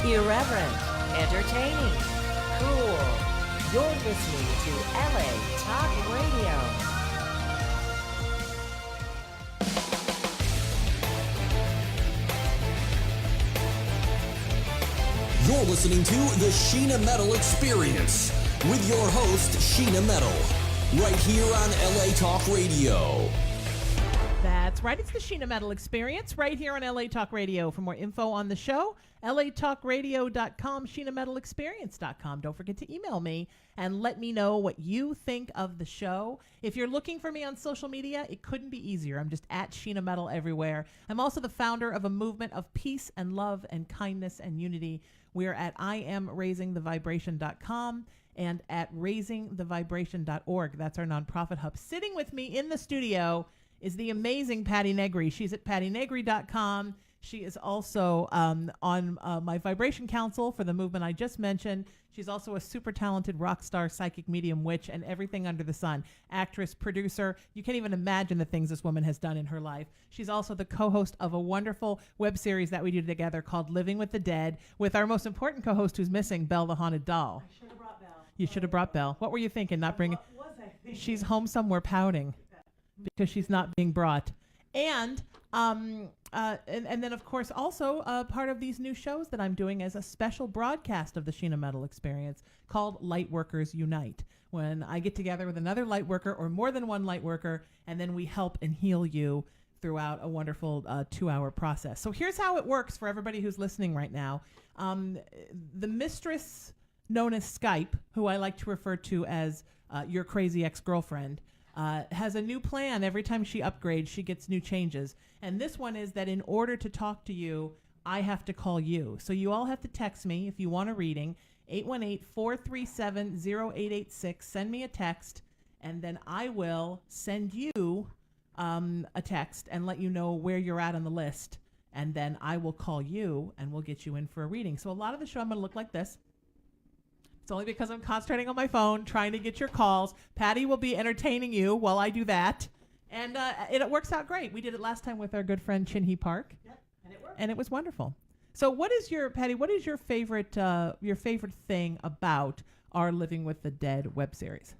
Irreverent, entertaining, cool. You're listening to LA Talk Radio. You're listening to the Sheena Metal Experience with your host, Sheena Metal, right here on LA Talk Radio. That's right. It's the Sheena Metal Experience right here on LA Talk Radio. For more info on the show, latalkradio.com, SheenaMetalExperience.com. Don't forget to email me and let me know what you think of the show. If you're looking for me on social media, it couldn't be easier. I'm just at Sheena Metal everywhere. I'm also the founder of a movement of peace and love and kindness and unity. We're at IamRaisingTheVibration.com and at RaisingTheVibration.org. That's our nonprofit hub. Sitting with me in the studio is the amazing Patti Negri. She's at PattiNegri.com. She is also on my vibration council for the movement I just mentioned. She's also a super talented rock star, psychic medium, witch, and everything under the sun. Actress, producer. You can't even imagine the things this woman has done in her life. She's also the co-host of a wonderful web series that we do together called Living with the Dead, with our most important co-host who's missing, Belle the Haunted Doll. I should have brought Belle. You should have brought Belle. What were you thinking? Not bringing? What was I thinking? She's home somewhere pouting because she's not being brought. And then, of course, also part of these new shows that I'm doing as a special broadcast of the Sheena Metal Experience called Lightworkers Unite, when I get together with another lightworker or more than one lightworker, and then we help and heal you throughout a wonderful 2-hour process. So here's how it works for everybody who's listening right now. The mistress known as Skype, who I like to refer to as your crazy ex-girlfriend, has a new plan. Every time she upgrades, she gets new changes. And this one is that in order to talk to you, I have to call you. So you all have to text me if you want a reading, 818-437-0886. Send me a text, and then I will send you a text and let you know where you're at on the list. And then I will call you, and we'll get you in for a reading. So a lot of the show, I'm going to look like this. It's only because I'm concentrating on my phone, trying to get your calls. Patti will be entertaining you while I do that. And it works out great. We did it last time with our good friend Chinhee Park. Yep, and it worked. And it was wonderful. So Patti, what is your favorite thing about our Living with the Dead web series?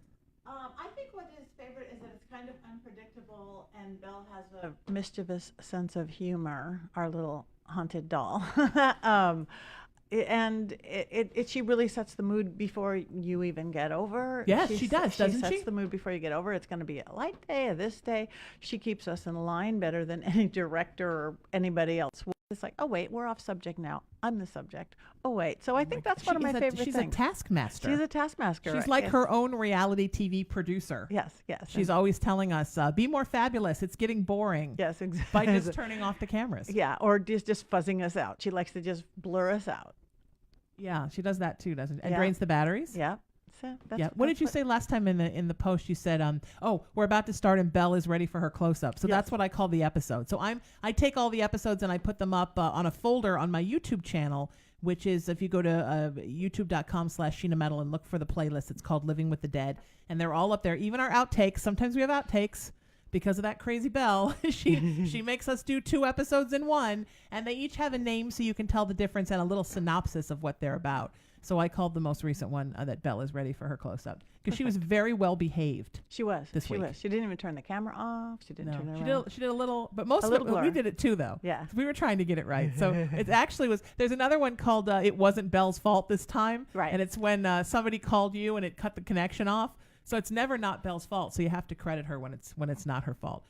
I think what is favorite is that it's kind of unpredictable, and Belle has a mischievous sense of humor, our little haunted doll. And she really sets the mood before you even get over. Yes, she does, doesn't she? She sets the mood before you get over. It's going to be a light day, a this day. She keeps us in line better than any director or anybody else. It's like, oh, wait, we're off subject now. I'm the subject. Oh, wait. So I think that's one of my favorite things. She's a taskmaster. She's a taskmaster. She's like her own reality TV producer. Yes. She's always telling us, be more fabulous. It's getting boring. Yes, exactly. By just turning off the cameras. Yeah, or just fuzzing us out. She likes to just blur us out. Yeah, she does that too, doesn't she? And Yeah. drains the batteries. Yeah. So What did you say last time in the post? You said, we're about to start and Belle is ready for her close-up. So that's what I call the episode. So I take all the episodes and I put them up on a folder on my YouTube channel, which is, if you go to youtube.com/Sheena Metal and look for the playlist, it's called Living with the Dead. And they're all up there. Even our outtakes. Sometimes we have outtakes. Because of that crazy Belle, she makes us do 2 episodes in one, and they each have a name so you can tell the difference and a little synopsis of what they're about. So I called the most recent one that Belle is ready for her close-up because she was very well behaved. She was. This week. She didn't even turn the camera off. She didn't turn it around. She did a little, but most of it, we did it too, though. Yeah. We were trying to get it right. So it actually was. There's another one called It Wasn't Belle's Fault This Time. Right. And it's when somebody called you and it cut the connection off. So it's never not Belle's fault. So you have to credit her when it's not her fault.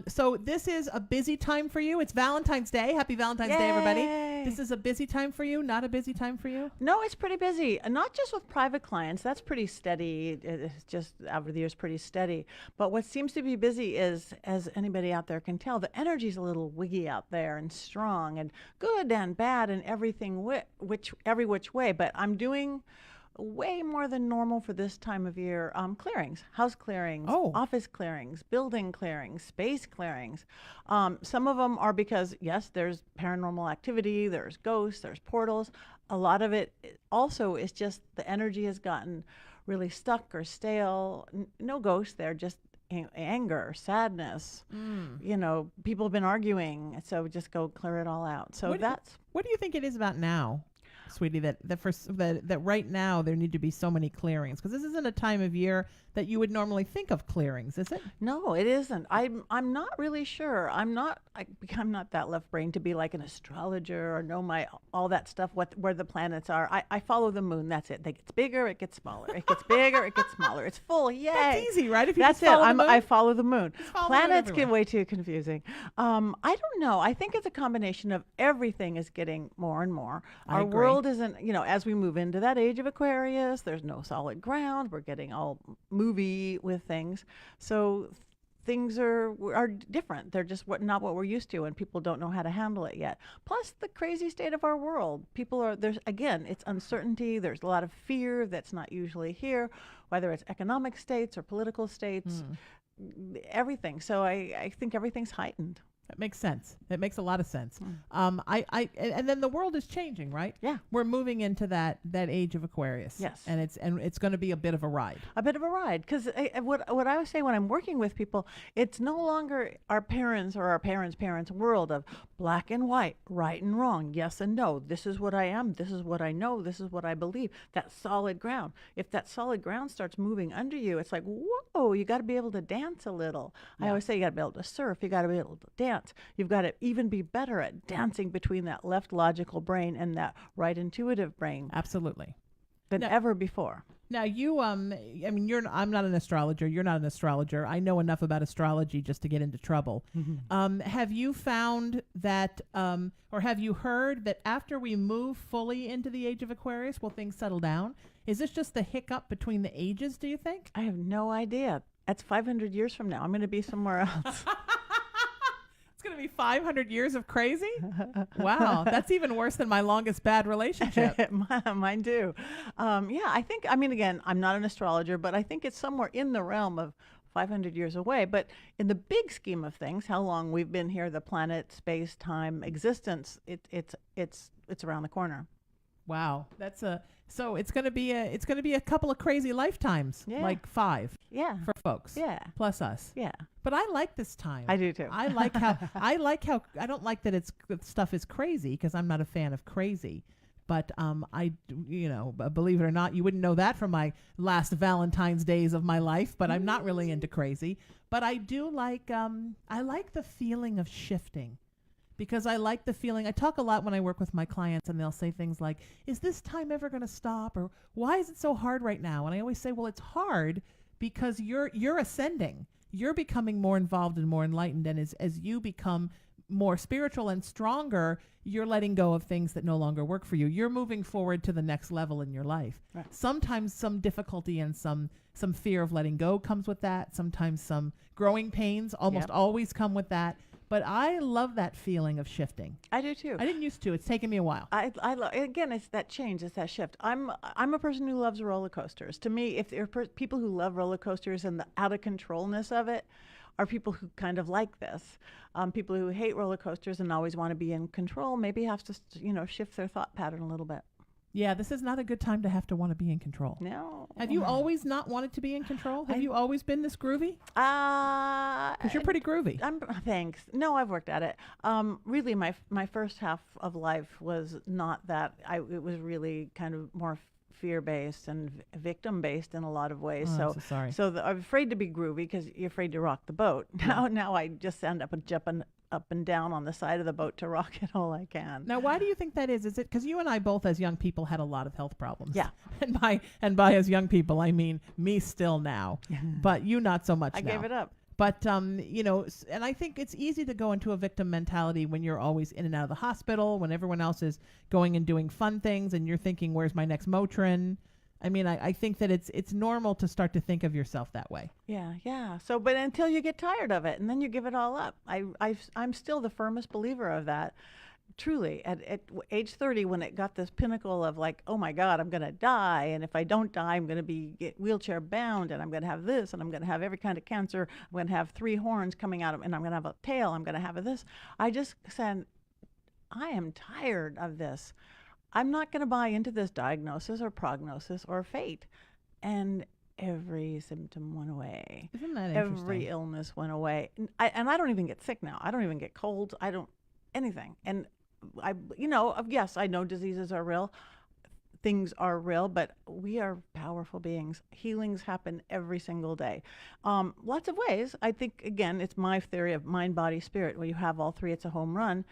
So this is a busy time for you. It's Valentine's Day. Happy Valentine's Day, everybody. This is a busy time for you, not a busy time for you? No, it's pretty busy. Not just with private clients. That's pretty steady. It's just over the years pretty steady. But what seems to be busy is, as anybody out there can tell, the energy's a little wiggy out there and strong and good and bad and everything every which way. But I'm doing way more than normal for this time of year. Clearings, house clearings, office clearings, building clearings, space clearings. Some of them are because, yes, there's paranormal activity, there's ghosts, there's portals. A lot of it also is just the energy has gotten really stuck or stale. No ghosts there, just anger, sadness. People have been arguing, so just go clear it all out. So what do you think it is about now? sweetie, that right now there need to be so many clearings, because this isn't a time of year that you would normally think of clearings, is it? No, it isn't. I'm not really sure. I'm not that left brain to be like an astrologer or know all that stuff, where the planets are. I follow the moon. That's it. It gets bigger, it gets smaller. It gets bigger, it gets smaller. It's full. Yay. That's easy, right? If you That's just follow it. the moon? I follow the moon. follow it Planets get everywhere. way too confusing. I don't know. I think it's a combination of everything is getting more and more. I Our agree. world isn't, as we move into that age of Aquarius, there's no solid ground. We're getting all movie with things. So things are different. They're just not what we're used to, and people don't know how to handle it yet. Plus the crazy state of our world. It's uncertainty. There's a lot of fear that's not usually here, whether it's economic states or political states, everything. So I think everything's heightened. That makes sense. It makes a lot of sense. And then the world is changing, right? Yeah. We're moving into that age of Aquarius. Yes. And it's going to be a bit of a ride. A bit of a ride, because what I always say when I'm working with people, it's no longer our parents' or our parents' world of black and white, right and wrong, yes and no. This is what I am. This is what I know. This is what I believe. That solid ground. If that solid ground starts moving under you, it's like, whoa, you got to be able to dance a little. I always say you got to be able to surf. You got to be able to dance. You've got to even be better at dancing between that left logical brain and that right intuitive brain Absolutely. than ever before. Now I'm not an astrologer. You're not an astrologer. I know enough about astrology just to get into trouble. Have you found that, or have you heard that after we move fully into the age of Aquarius, will things settle down? Is this just the hiccup between the ages, do you think? I have no idea. That's 500 years from now. I'm going to be somewhere else. It's going to be 500 years of crazy? Wow, that's even worse than my longest bad relationship. Mine too. Again, I'm not an astrologer, but I think it's somewhere in the realm of 500 years away. But in the big scheme of things, how long we've been here, the planet, space, time, existence, it's around the corner. Wow, so it's going to be a couple of crazy lifetimes, like 5 Yeah. for folks. Yeah. Plus us. Yeah. But I like this time. I do too. I like how I don't like that that stuff is crazy, because I'm not a fan of crazy. But believe it or not, you wouldn't know that from my last Valentine's days of my life. But I'm not really into crazy. But I do like I like the feeling of shifting. Because I like the feeling. I talk a lot when I work with my clients, and they'll say things like, is this time ever going to stop? Or why is it so hard right now? And I always say, well, it's hard because you're ascending. You're becoming more involved and more enlightened. And as you become more spiritual and stronger, you're letting go of things that no longer work for you. You're moving forward to the next level in your life. Right. Sometimes some difficulty and some fear of letting go comes with that. Sometimes some growing pains almost always come with that. But I love that feeling of shifting. I do too. I didn't used to. It's taken me a while. I love, again, it's that change, it's that shift. I'm a person who loves roller coasters. To me, if there are people who love roller coasters and the out of controlness of it, are people who kind of like this. People who hate roller coasters and always want to be in control maybe have to, shift their thought pattern a little bit. Yeah, this is not a good time to have to want to be in control. No. Have you always not wanted to be in control? Have you always been this groovy? Because you're pretty groovy. Thanks. No, I've worked at it. Really, my first half of life was not that. It was really kind of more fear-based and victim-based in a lot of ways. Oh, I'm so sorry. So I'm afraid to be groovy because you're afraid to rock the boat. Now I just end up jumping up and down on the side of the boat to rock it all I can. Now, why do you think that is? Is it because you and I both, as young people, had a lot of health problems? Yeah. And by as young people, I mean me still now, but you not so much I now. gave it up. But, and I think it's easy to go into a victim mentality when you're always in and out of the hospital, when everyone else is going and doing fun things, and you're thinking, where's my next Motrin? I mean, I think that it's normal to start to think of yourself that way. Yeah. So, but until you get tired of it, and then you give it all up. I'm still the firmest believer of that. Truly, at age 30, when it got this pinnacle of like, oh my God, I'm going to die. And if I don't die, I'm going to get wheelchair bound, and I'm going to have this, and I'm going to have every kind of cancer. I'm going to have 3 horns coming out of, and I'm going to have a tail. I'm going to have this. I just said, I am tired of this. I'm not going to buy into this diagnosis or prognosis or fate. And every symptom went away. Isn't that interesting? Every illness went away. And I don't even get sick now. I don't even get colds. I don't anything. And yes, I know diseases are real. things are real, but we are powerful beings. Healings happen every single day. Lots of ways. I think, again, it's my theory of mind, body, spirit. Where you have all three, it's a home run.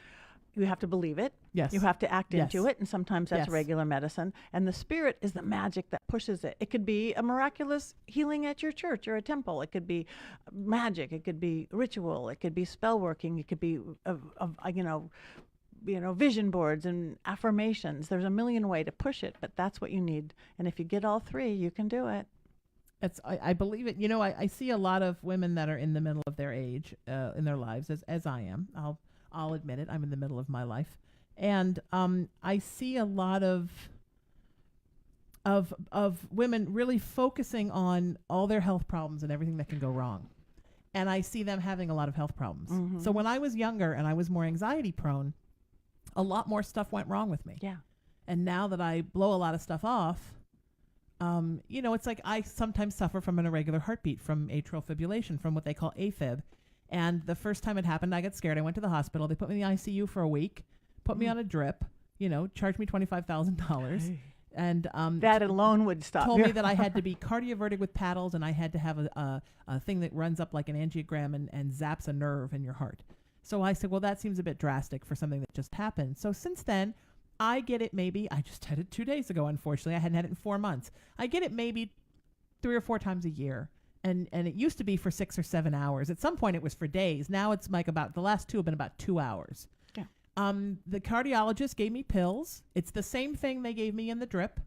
You have to believe it. Yes. You have to act Yes. into it, and sometimes that's Yes. regular medicine. And the spirit is the magic that pushes it. It could be a miraculous healing at your church or a temple. It could be magic. It could be ritual. It could be spell working. It could be vision boards and affirmations. There's a million ways to push it, but that's what you need. And if you get all three, you can do it. I believe it. I see a lot of women that are in the middle of their age in their lives, as I am. I'll admit it. I'm in the middle of my life, and I see a lot of women really focusing on all their health problems and everything that can go wrong, and I see them having a lot of health problems. Mm-hmm. So when I was younger and I was more anxiety prone, a lot more stuff went wrong with me. Yeah. And now that I blow a lot of stuff off, it's like I sometimes suffer from an irregular heartbeat, from atrial fibrillation, from what they call AFib. And the first time it happened, I got scared. I went to the hospital. They put me in the ICU for a week, put me on a drip, charged me $25,000. And that alone would stop. Told me that I had to be cardioverted with paddles, and I had to have a thing that runs up like an angiogram and zaps a nerve in your heart. So I said, well, that seems a bit drastic for something that just happened. So since then, I get it maybe, I just had it 2 days ago, unfortunately. I hadn't had it in 4 months. I get it maybe 3 or 4 times a year. And it used to be for 6 or 7 hours. At some point, it was for days. Now it's like the last two have been about 2 hours. Yeah. The cardiologist gave me pills. It's the same thing they gave me in the drip.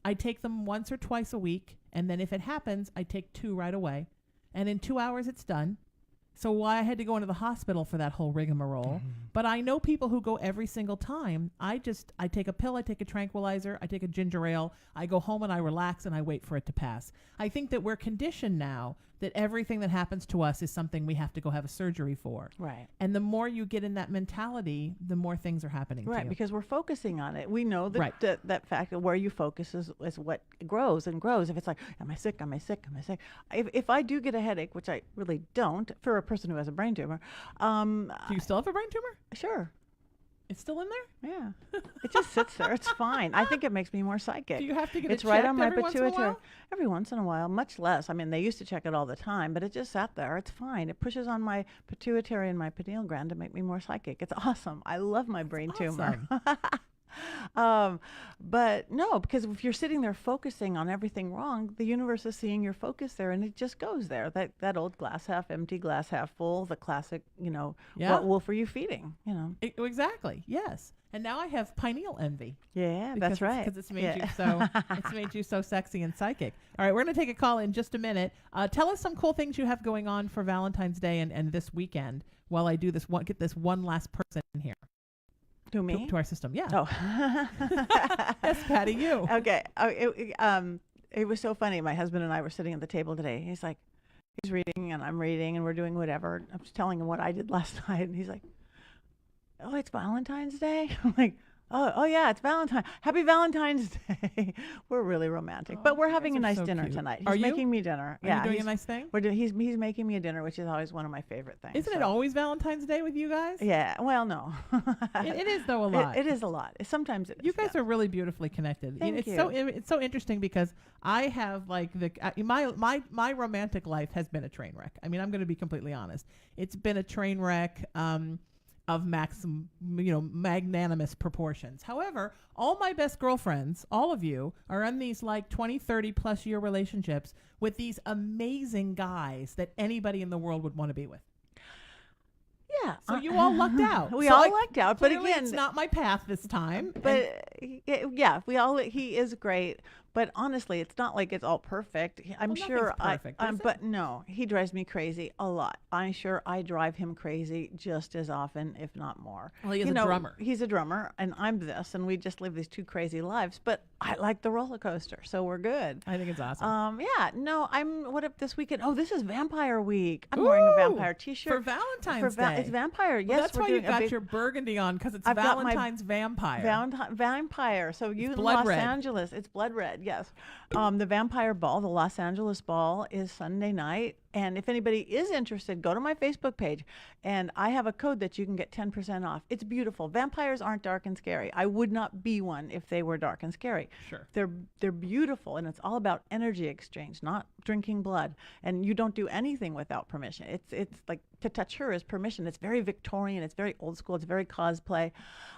I take them once or twice a week. And then if it happens, I take 2 right away. And in 2 hours, it's done. So why I had to go into the hospital for that whole rigmarole. But I know people who go every single time. I take a pill, I take a tranquilizer, I take a ginger ale, I go home and I relax and I wait for it to pass. I think that we're conditioned now that everything that happens to us is something we have to go have a surgery for. Right. And the more you get in that mentality, the more things are happening to you. Right, because we're focusing on it. We know that Right. that fact of where you focus is what grows and grows. If it's like, am I sick? Am I sick? Am I sick? If I do get a headache, which I really don't, for a person who has a brain tumor, Do you still have a brain tumor? sure. It's still in there? Yeah. It just sits there. It's fine. I think it makes me more psychic. Do you have to get It's it right checked on my every once in a pituitary. while? Every once in a while, much less. I mean, they used to check it all the time, but it just sat there. It's fine. It pushes on my pituitary and my pineal gland to make me more psychic. It's awesome. I love my brain tumor. But no, because if you're sitting there focusing on everything wrong, the universe is seeing your focus there, and it just goes there. That old glass half empty, glass half full, the classic, Yeah. what wolf are you feeding? Exactly. Yes. And now I have pineal envy. Yeah, that's right. Because it's made you so sexy and psychic. All right, we're going to take a call in just a minute. Tell us some cool things you have going on for Valentine's Day and this weekend while I do this one. Get this one last person in here To me? to our system. Yeah. Oh. Yes, Patti, you. Okay. It was so funny. My husband and I were sitting at the table today. He's reading and I'm reading and we're doing whatever. I was telling him what I did last night, and he's like, "Oh, it's Valentine's Day?" I'm like, oh yeah, it's Valentine. Happy Valentine's Day. We're really romantic, but we're having a nice dinner tonight. Are He's you? making me dinner. Are you doing a nice thing? He's making me a dinner, which is always one of my favorite things. Isn't it always Valentine's Day with you guys? Yeah. Well, no. It is, though, a lot. It is a lot. Sometimes it is. You guys are really beautifully connected. Thank you. It's so interesting because I have my romantic life has been a train wreck. I mean, I'm going to be completely honest. It's been a train wreck of magnanimous proportions. However, all my best girlfriends, all of you, are in these 20, 30 plus year relationships with these amazing guys that anybody in the world would want to be with. Yeah. So you all lucked out. We So, all lucked out, but clearly again, it's not my path this time. But yeah, he is great. But honestly, it's not like it's all perfect. I'm sure nothing's perfect, is it? but no, he drives me crazy a lot. I'm sure I drive him crazy just as often, if not more. Well, he is a drummer. He's a drummer, and I'm this, and we just live these two crazy lives. But I like the roller coaster, so we're good. I think it's awesome. Yeah. No, what up this weekend? Oh, this is Vampire Week. I'm wearing a vampire T-shirt for Valentine's Day. It's vampire. Well, Yes, that's we're why you doing a got big your burgundy on, because it's I've got my Valentine's vampire. Vampire. So you in blood Los red. Angeles, it's blood red. Yes. The Vampire Ball, the Los Angeles Ball, is Sunday night. And if anybody is interested, go to my Facebook page, and I have a code that you can get 10% off. It's beautiful. Vampires aren't dark and scary. I would not be one if they were dark and scary. Sure. They're beautiful, and it's all about energy exchange, not drinking blood. And you don't do anything without permission. It's like to touch her is permission. It's very Victorian. It's very old school. It's very cosplay.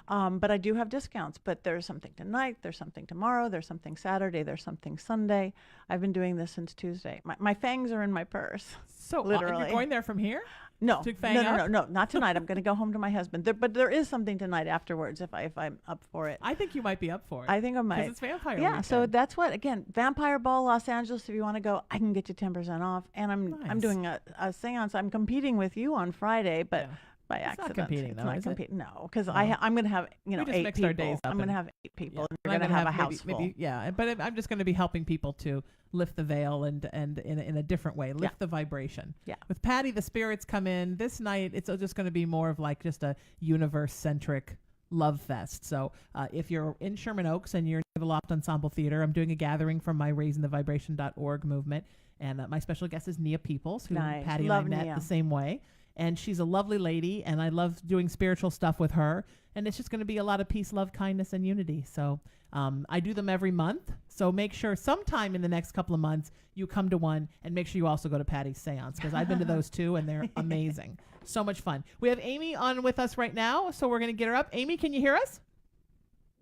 But I do have discounts. But there's something tonight. There's something tomorrow. There's something Saturday. There's something Sunday. I've been doing this since Tuesday. My fangs are in my purse. So literally. you're going there from here? No, To Fang no, up? not tonight. I'm going to go home to my husband. But there is something tonight afterwards if I'm up for it. I think you might be up for it. I think I might. Because it's vampire Yeah, weekend. so that's what, again, Vampire Ball, Los Angeles, if you want to go, I can get you 10% off. And I'm Nice. doing a seance. I'm competing with you on Friday, but Yeah. by It's not accident. competing, It's though, not is it? competing. No, because No. I'm going to have, We just 8 mixed people. our days up I'm going to and- have 8 people. Yeah. And we're going to have a house full. maybe, but I'm just going to be helping people to lift the veil and in a different way, lift the vibration. Yeah. With Patti, the spirits come in. This night, it's just going to be more of like just a universe-centric love fest. So if you're in Sherman Oaks and you're near the Loft Ensemble Theater, I'm doing a gathering from my raisingthevibration.org movement. And my special guest is Nia Peoples, who Nice. Patti Love and I met Nia. the same way. And she's a lovely lady, and I love doing spiritual stuff with her. And it's just going to be a lot of peace, love, kindness, and unity. So I do them every month. So make sure sometime in the next couple of months you come to one, and make sure you also go to Patti's seance, because I've been to those too, and they're amazing. So much fun. We have Amy on with us right now, so we're going to get her up. Amy, can you hear us?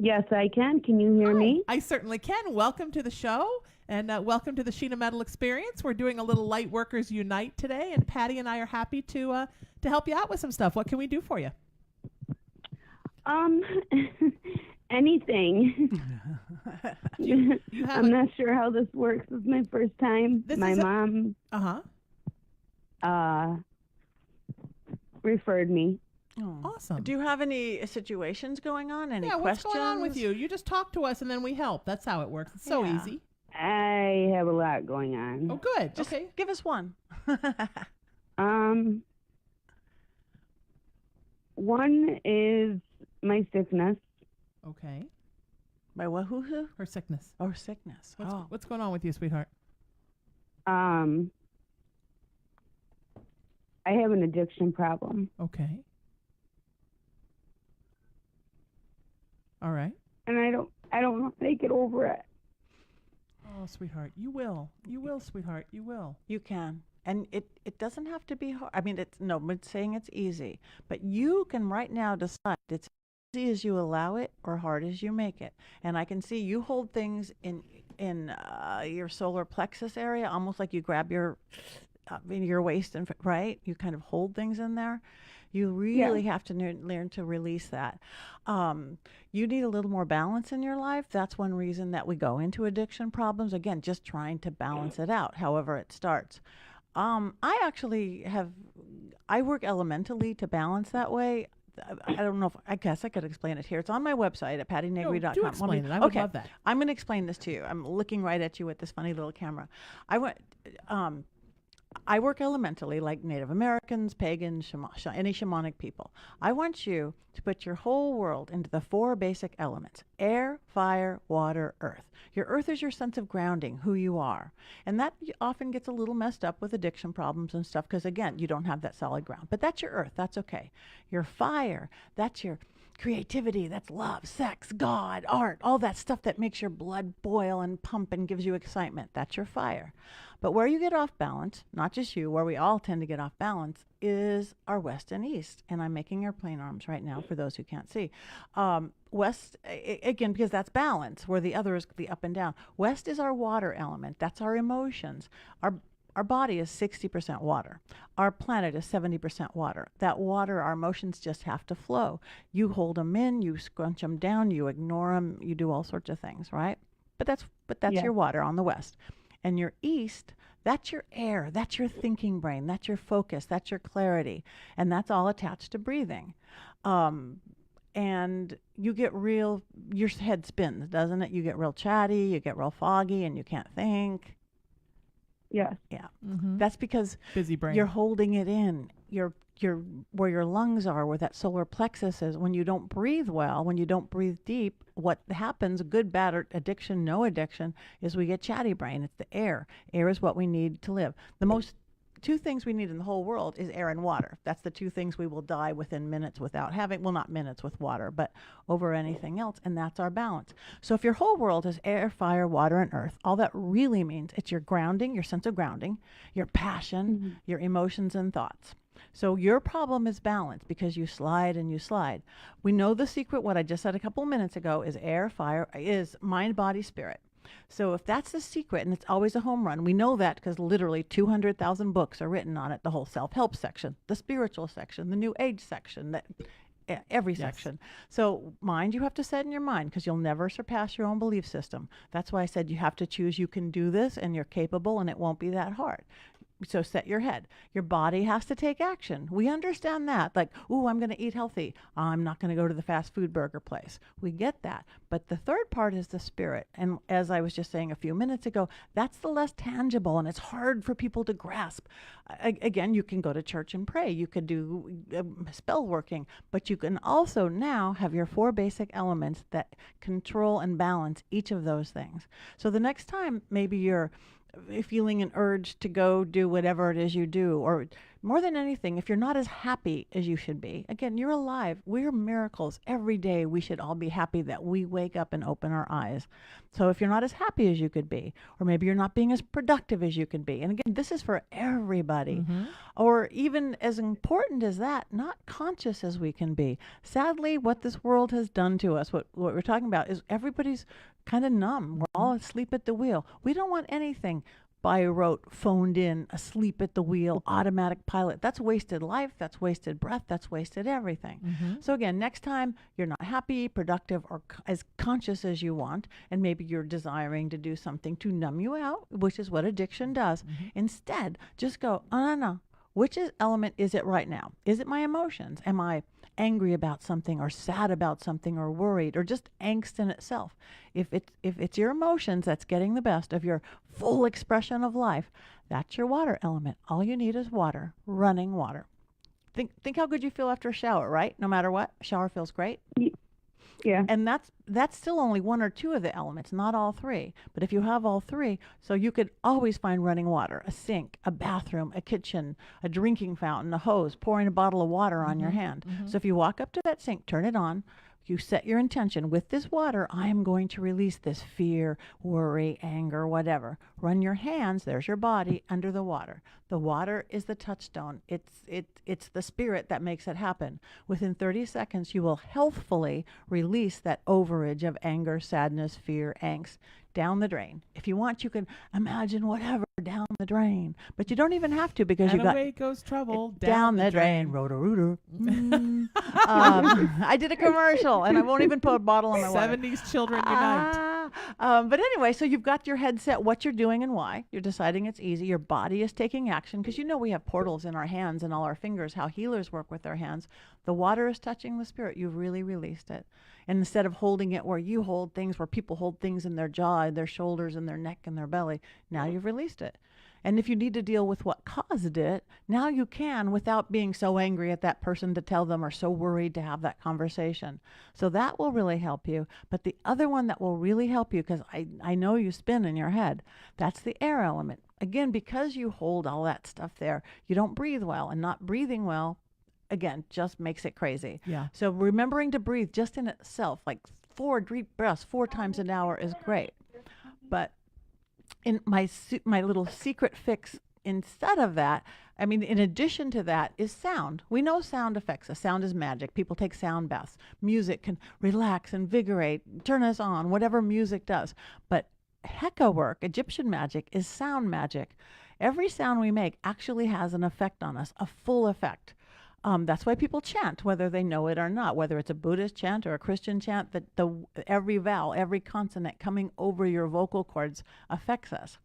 Yes, I can. Can you hear me? I certainly can. Welcome to the show, and welcome to the Sheena Metal Experience. We're doing a little Lightworkers Unite today, and Patti and I are happy to help you out with some stuff. What can we do for you? Anything. You have I'm not sure how this works. This is my first time. This My is a- mom referred me. Oh. Awesome. Do you have any situations going on? Any what's questions? going on with you? You just talk to us and then we help. That's how it works. It's so Yeah. easy. I have a lot going on. Oh, good. Just okay. give us one. One is my sickness. Okay. By what? Who? Her sickness. Or sickness. What's going on with you, sweetheart? I have an addiction problem. Okay. All right. And I don't know how to get over it. Oh, sweetheart, you will. You will, sweetheart. You will. You can. And it doesn't have to be hard. I mean, I'm saying it's easy. But you can right now decide it's easy as you allow it or hard as you make it. And I can see you hold things in your solar plexus area, almost like you grab your in your waist, and right? You kind of hold things in there. You really have to learn to release that. You need a little more balance in your life. That's one reason that we go into addiction problems. Again, just trying to balance it out, however it starts. I work elementally to balance that way. I don't know if, I guess I could explain it here. It's on my website at pattinegri.com. No, do explain it. I would okay. love that. I'm going to explain this to you. I'm looking right at you with this funny little camera. I work elementally like Native Americans, pagans, any shamanic people. I want you to put your whole world into the 4 basic elements: air, fire, water, earth. Your earth is your sense of grounding, who you are. And that often gets a little messed up with addiction problems and stuff because, again, you don't have that solid ground. But that's your earth. That's okay. Your fire, that's your creativity, that's love, sex, God, art, all that stuff that makes your blood boil and pump and gives you excitement. That's your fire. But where you get off balance, not just you, where we all tend to get off balance, is our west and east. And I'm making airplane arms right now for those who can't see. West, again, because that's balance, where the other is the up and down. West is our water element. That's our emotions. Our body is 60% water. Our planet is 70% water. That water, our emotions just have to flow. You hold them in, you scrunch them down, you ignore them, you do all sorts of things, right? But that's your water on the west. And your east, that's your air, that's your thinking brain, that's your focus, that's your clarity, and that's all attached to breathing. And you get your head spins, doesn't it? You get real chatty, you get real foggy, and you can't think. Yes. Yeah. Mm-hmm. That's because Busy brain. you're holding it in. You're where your lungs are, where that solar plexus is. When you don't breathe well, when you don't breathe deep, what happens, good, bad, or addiction, no addiction, is we get chatty brain. It's the air. Air is what we need to live. The most two things we need in the whole world is air and water. That's the two things we will die within minutes without having. Well, not minutes with water, but over anything else. And that's our balance. So if your whole world is air, fire, water, and earth, all that really means it's your grounding, your sense of grounding, your passion, your emotions and thoughts. So your problem is balance because you slide and you slide. We know the secret, what I just said a couple of minutes ago, is air, fire, is mind, body, spirit. So if that's the secret, and it's always a home run, we know that because literally 200,000 books are written on it, the whole self-help section, the spiritual section, the new age section, that every section. So mind, you have to set in your mind because you'll never surpass your own belief system. That's why I said you have to choose you can do this and you're capable and it won't be that hard. So set your head. Your body has to take action. We understand that. Like, ooh, I'm going to eat healthy. I'm not going to go to the fast food burger place. We get that. But the third part is the spirit. And as I was just saying a few minutes ago, that's the less tangible and it's hard for people to grasp. Again, you can go to church and pray. You could do spell working. But you can also now have your 4 basic elements that control and balance each of those things. So the next time maybe you're feeling an urge to go do whatever it is you do, or more than anything, if you're not as happy as you should be, again, you're alive. We're miracles. Every day we should all be happy that we wake up and open our eyes. So if you're not as happy as you could be, or maybe you're not being as productive as you could be, and again, this is for everybody, or even as important as that, not conscious as we can be. Sadly, what this world has done to us, what we're talking about, is everybody's kind of numb. We're all asleep at the wheel. We don't want anything by rote, phoned in, asleep at the wheel, automatic pilot. That's wasted life, that's wasted breath, that's wasted everything. So again, next time you're not happy, productive, or as conscious as you want, and maybe you're desiring to do something to numb you out, which is what addiction does. Instead, just go, no. Which element is it right now? Is it my emotions? Am I angry about something, or sad about something, or worried, or just angst in itself? If it's your emotions that's getting the best of your full expression of life, that's your water element. All you need is water, running water. Think how good you feel after a shower, right? No matter what, a shower feels great. Yeah. And that's still only 1 or 2 of the elements, not all 3. But if you have all 3, so you could always find running water, a sink, a bathroom, a kitchen, a drinking fountain, a hose, pouring a bottle of water on your hand. So if you walk up to that sink, turn it on, you set your intention, with this water, I am going to release this fear, worry, anger, whatever. Run your hands, there's your body, under the water. The water is the touchstone. It's the spirit that makes it happen. Within 30 seconds, you will healthfully release that overage of anger, sadness, fear, angst down the drain. If you want, you can imagine whatever down the drain, but you don't even have to, because And you got away goes trouble down the drain. Roto-rooter. I did a commercial, and I won't even put a bottle on my water. 70s children unite. But anyway, so you've got your headset, what you're doing and why. You're deciding it's easy. Your body is taking action, because you know we have portals in our hands and all our fingers, how healers work with their hands. The water is touching the spirit. You've really released it. And instead of holding it where you hold things, where people hold things in their jaw, their shoulders, and their neck, and their belly, now you've released it. And if you need to deal with what caused it, now you can, without being so angry at that person to tell them, or so worried to have that conversation. So that will really help you. But the other one that will really help you, because I know you spin in your head, that's the air element. Again, because you hold all that stuff there, you don't breathe well, and not breathing well, again, just makes it crazy. Yeah. So remembering to breathe just in itself, like 4 deep breaths 4 times an hour, is great. But in my little secret fix, instead of that, I mean, in addition to that, is sound. We know sound affects us. Sound is magic. People take sound baths. Music can relax, invigorate, turn us on, whatever music does. But Heka work, Egyptian magic, is sound magic. Every sound we make actually has an effect on us, a full effect. That's why people chant, whether they know it or not, whether it's a Buddhist chant or a Christian chant, that every vowel, every consonant coming over your vocal cords affects us.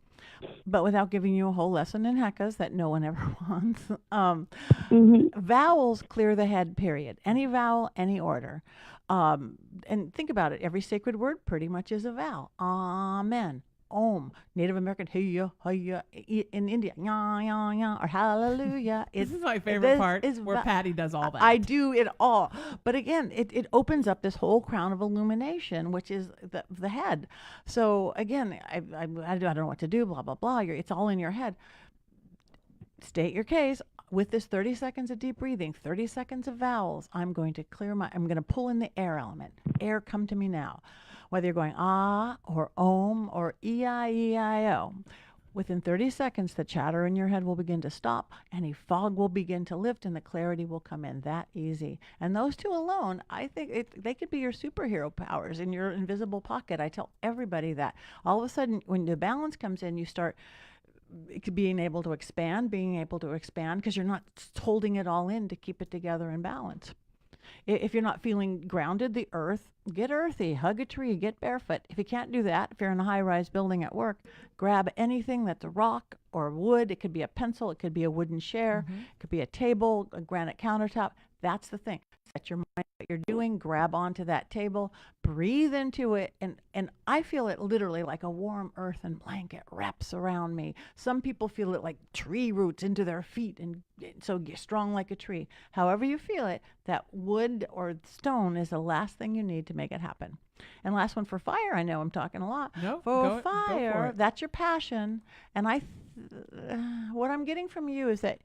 But without giving you a whole lesson in Hekas that no one ever wants, vowels clear the head, period. Any vowel, any order. And think about it. Every sacred word pretty much is a vowel. Amen. Om. Native American, hiya, hiya. In India, ya, ya, ya, or hallelujah. This is my favorite part, where Patti does all that. I do it all. But again, it opens up this whole crown of illumination, which is the head. So again, I don't know what to do, blah, blah, blah. It's all in your head. state your case. With this 30 seconds of deep breathing, 30 seconds of vowels, I'm going to I'm going to pull in the air element. Air, come to me now. Whether you're going ah or om or E-I-E-I-O. Within 30 seconds, the chatter in your head will begin to stop, any fog will begin to lift, and the clarity will come in. That easy. And those two alone, I think they could be your superhero powers in your invisible pocket. I tell everybody that. All of a sudden, when the balance comes in, you start being able to expand, because you're not holding it all in to keep it together in balance. If you're not feeling grounded, the earth, get earthy, hug a tree, get barefoot. If you can't do that, if you're in a high-rise building at work, grab anything that's a rock or wood. It could be a pencil, it could be a wooden chair, it could be a table, a granite countertop. That's the thing. Set your mind what you're doing, grab onto that table, breathe into it, and I feel it literally like a warm earthen blanket wraps around me. Some people feel it like tree roots into their feet, and so you're strong like a tree. However you feel it, that wood or stone is the last thing you need to make it happen. And last one for fire, I know I'm talking a lot. No, for go fire, for it. that's your passion. And what I'm getting from you is that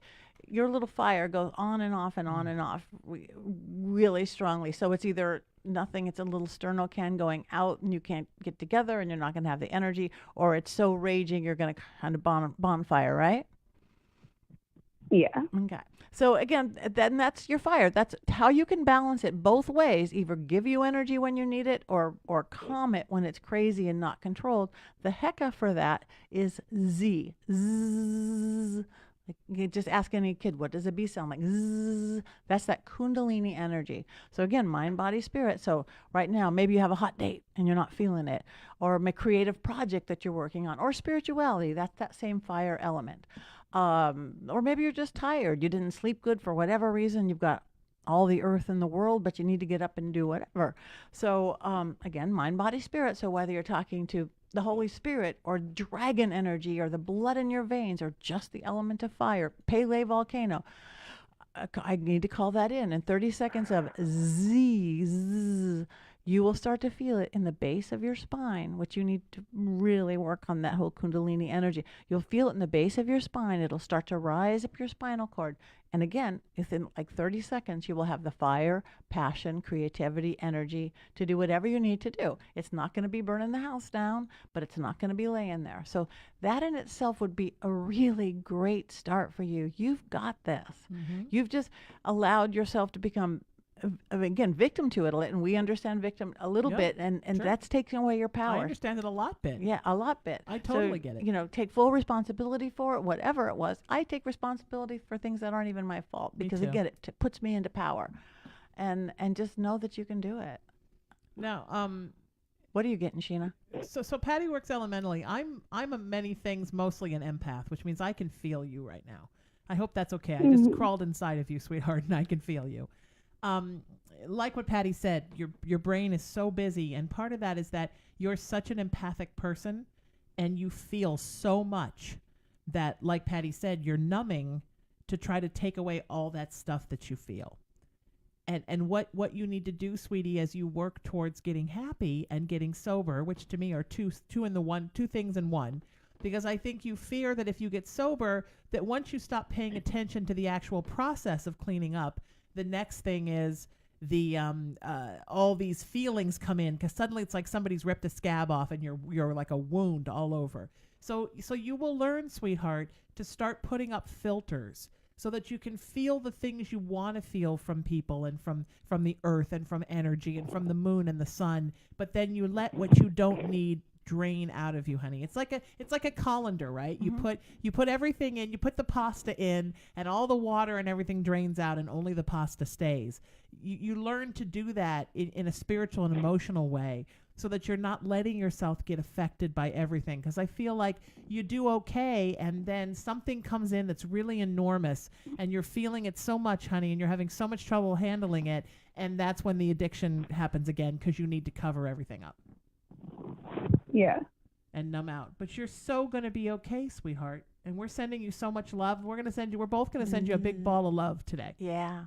your little fire goes on and off and on and off really strongly. So it's either nothing, it's a little sternocan going out and you can't get together and you're not going to have the energy, or it's so raging you're going to kind of bonfire, right? Yeah. Okay. So again, then that's your fire. That's how you can balance it both ways. Either give you energy when you need it, or calm it when it's crazy and not controlled. The hecka for that is Z. Zzz. Like, you just ask any kid, what does a bee sound like? Zzz. That's that Kundalini energy. So again, mind, body, spirit. So right now, maybe you have a hot date and you're not feeling it, or a creative project that you're working on, or spirituality. That's that same fire element. Or maybe you're just tired. You didn't sleep good for whatever reason. You've got all the earth in the world, but you need to get up and do whatever. So again, mind, body, spirit. So whether you're talking to the Holy Spirit or dragon energy or the blood in your veins or just the element of fire, Pele volcano, I need to call that in 30 seconds of Z. You will start to feel it in the base of your spine, which you need to really work on that whole Kundalini energy. You'll feel it in the base of your spine. It'll start to rise up your spinal cord. And again, within like 30 seconds, you will have the fire, passion, creativity, energy to do whatever you need to do. It's not going to be burning the house down, but it's not going to be laying there. So that in itself would be a really great start for you. You've got this. You've just allowed yourself to become again, victim to it, and we understand victim a little bit, and sure. That's taking away your power. I understand it a lot bit. Yeah, a lot bit. I totally get it. You know, take full responsibility for it, whatever it was. I take responsibility for things that aren't even my fault, because again, it puts me into power, and just know that you can do it. Now, what are you getting, Sheena? So Patti works elementally. I'm a many things, mostly an empath, which means I can feel you right now. I hope that's okay. I just crawled inside of you, sweetheart, and I can feel you. Like what Patti said, your brain is so busy, and part of that is that you're such an empathic person and you feel so much that, like Patti said, you're numbing to try to take away all that stuff that you feel. And what you need to do, sweetie, as you work towards getting happy and getting sober, which to me are two things in one, because I think you fear that if you get sober, that once you stop paying attention to the actual process of cleaning up, the next thing is the all these feelings come in, because suddenly it's like somebody's ripped a scab off and you're like a wound all over. So you will learn, sweetheart, to start putting up filters so that you can feel the things you want to feel from people and from the earth and from energy and from the moon and the sun, but then you let what you don't need drain out of you, honey. It's like a colander, right? You put everything in, you put the pasta in, and all the water and everything drains out, and only the pasta stays. You learn to do that in a spiritual and emotional way, so that you're not letting yourself get affected by everything. Because I feel like you do okay, and then something comes in that's really enormous, and you're feeling it so much, honey, and you're having so much trouble handling it, and that's when the addiction happens again, because you need to cover everything up. Yeah. And numb out. But you're so going to be okay, sweetheart. And we're sending you so much love. We're both going to send you a big ball of love today. Yeah.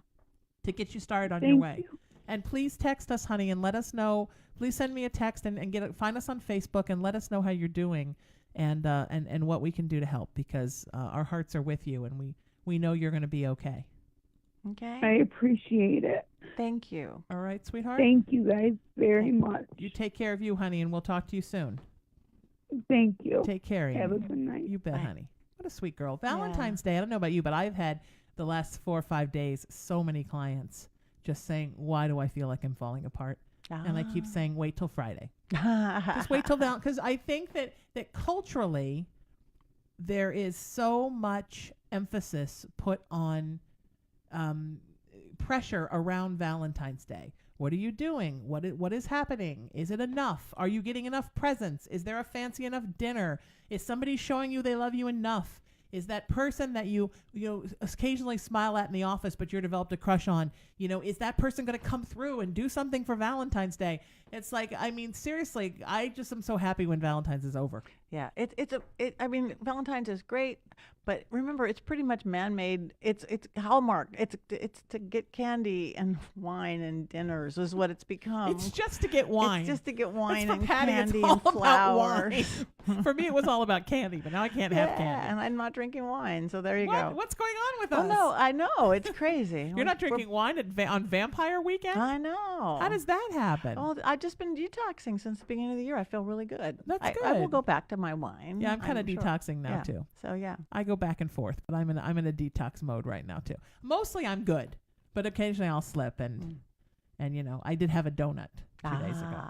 To get you started on Thank your way. you. And please text us, honey, and let us know. Please send me a text and find us on Facebook and let us know how you're doing. and what we can do to help, because our hearts are with you, and we know you're going to be okay. Okay. I appreciate it. Thank you. All right, sweetheart? Thank you guys very much. You take care of you, honey, and we'll talk to you soon. Thank you. Take care. Have a Amy. good night. You bet, Bye. honey. What a sweet girl. Valentine's Day, I don't know about you, but I've had the last 4 or 5 days so many clients just saying, why do I feel like I'm falling apart? And I keep saying, wait till Friday. Just wait till that, because I think that culturally there is so much emphasis put on pressure around Valentine's Day. What are you doing? What is happening? Is it enough? Are you getting enough presents? Is there a fancy enough dinner? Is somebody showing you they love you enough? Is that person that you occasionally smile at in the office, but you're developed a crush on, is that person going to come through and do something for Valentine's Day? It's like, I mean, seriously, I just am so happy when Valentine's is over. Yeah, I mean, Valentine's is great, but remember, it's pretty much man-made. It's Hallmark. It's to get candy and wine and dinners is what it's become. It's just to get wine. It's just to get wine and Patti, candy it's all and flowers. about wine. For me, it was all about candy, but now I can't have candy. And I'm not drinking wine, so there you go. What's going on with Oh us? no, I know, it's crazy. You're not drinking wine on Vampire Weekend? I know. How does that happen? Well, I've just been detoxing since the beginning of the year. I feel really good. That's I will good. go back to my wine. Yeah, I'm kind of sure. detoxing now Yeah. too. So yeah. I go back and forth, but I'm in a detox mode right now too. Mostly I'm good, but occasionally I'll slip and I did have a donut 2 days ago,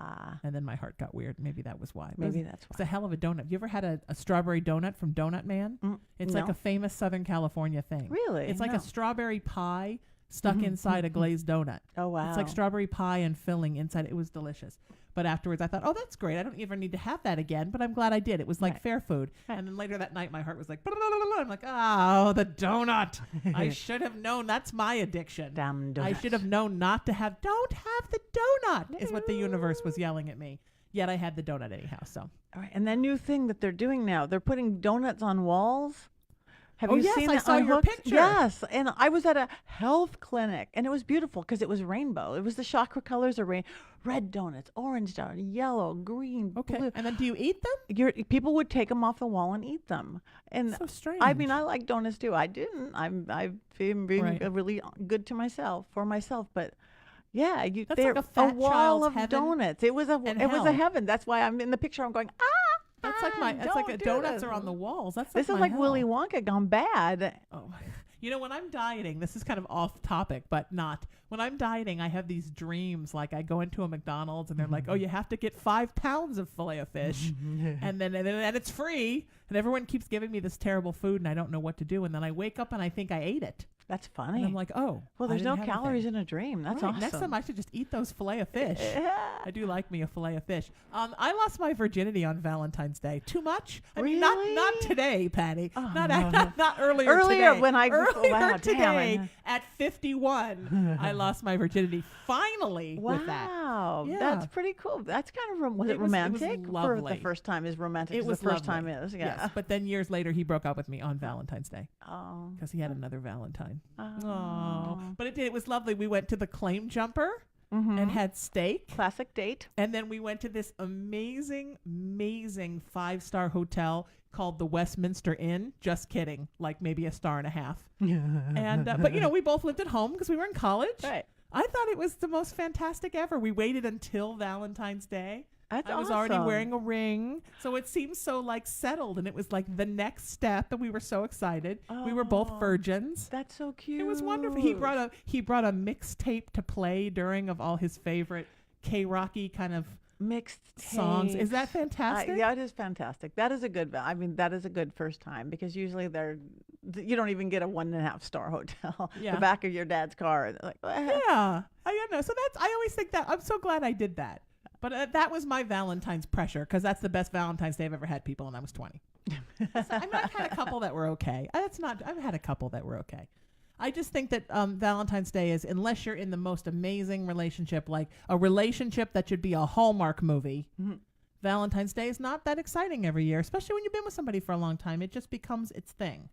and then my heart got weird. Maybe that was why. Maybe that's It's why. a hell of a donut. You ever had a strawberry donut from Donut Man? It's like no. a famous Southern California thing. Really? It's like No. a strawberry pie stuck inside a glazed donut. Oh wow. It's like strawberry pie and filling inside. It was delicious. But afterwards, I thought, oh, that's great. I don't even need to have that again. But I'm glad I did. It was like Right. fair food. Right. And then later that night, my heart was like, I'm like, oh, the donut. I should have known. That's my addiction. Damn donut. I should have known not to have. Don't have the donut, is what the universe was yelling at me. Yet I had the donut anyhow. So. All right. And that new thing that they're doing now, they're putting donuts on walls. Have Oh, you yes, seen I that saw on your hooks? picture. Yes, and I was at a health clinic, and it was beautiful because it was rainbow. It was the chakra colors of red donuts, orange donuts, yellow, green, Okay. blue. And then do you eat them? People would take them off the wall and eat them. And So strange. I mean, I like donuts too. I didn't. I've been being Right. really good to myself, but. Yeah, That's they're like a fat wall child's of heaven donuts. It was a hell. heaven. That's why I'm in the picture. I'm going That's like don't do donuts this. are on the walls. That's This like is my like Willy hell. Wonka gone bad. Oh, when I'm dieting, this is kind of off topic, but not. When I'm dieting, I have these dreams. Like I go into a McDonald's and they're like, "Oh, you have to get 5 pounds of fillet of fish, and then it's free." And everyone keeps giving me this terrible food, and I don't know what to do. And then I wake up and I think I ate it. That's funny. And I'm like, oh, well, I there's no didn't have calories anything. in a dream. That's Right, awesome. Next time I should just eat those fillet of fish. I do like me a fillet of fish. I lost my virginity on Valentine's Day. Too much? I mean, not Really? today, Patty. Oh. not earlier. Earlier today. when I- earlier wow, damn, today I- at 51, I lost my virginity finally with that. Wow, Yeah. that's pretty cool. That's kind of was it It was romantic? For lovely. the first time is romantic. It as was the first lovely. time is. Yeah. Yes, but then years later, he broke up with me on Valentine's Day Oh. because he had another Valentine. Oh. But it was lovely. We went to the Claim Jumper and had steak. Classic date. And then we went to this amazing 5-star hotel called the Westminster Inn. Just kidding. Like maybe 1.5 stars. And but we both lived at home because we were in college. Right. I thought it was the most fantastic ever. We waited until Valentine's Day. That's I was already awesome. wearing a ring, so it seemed so like settled, and it was like the next step, and we were so excited. We were both Oh. virgins. That's so cute. It was wonderful. He brought a mixtape to play during of all his favorite K-Rocky kind of mixed songs. Is that tapes. fantastic? Yeah, it is fantastic. That is a good. I mean, that is a good first time because usually you don't even get a 1.5 star hotel. Yeah. The back of your dad's car. Like, Yeah, I know. So I always think that I'm so glad I did that. But that was my Valentine's pressure because that's the best Valentine's Day I've ever had, people, and I was 20. I've had a couple that were okay. I've had a couple that were okay. I just think that Valentine's Day is, unless you're in the most amazing relationship, like a relationship that should be a Hallmark movie, Valentine's Day is not that exciting every year, especially when you've been with somebody for a long time. It just becomes its thing.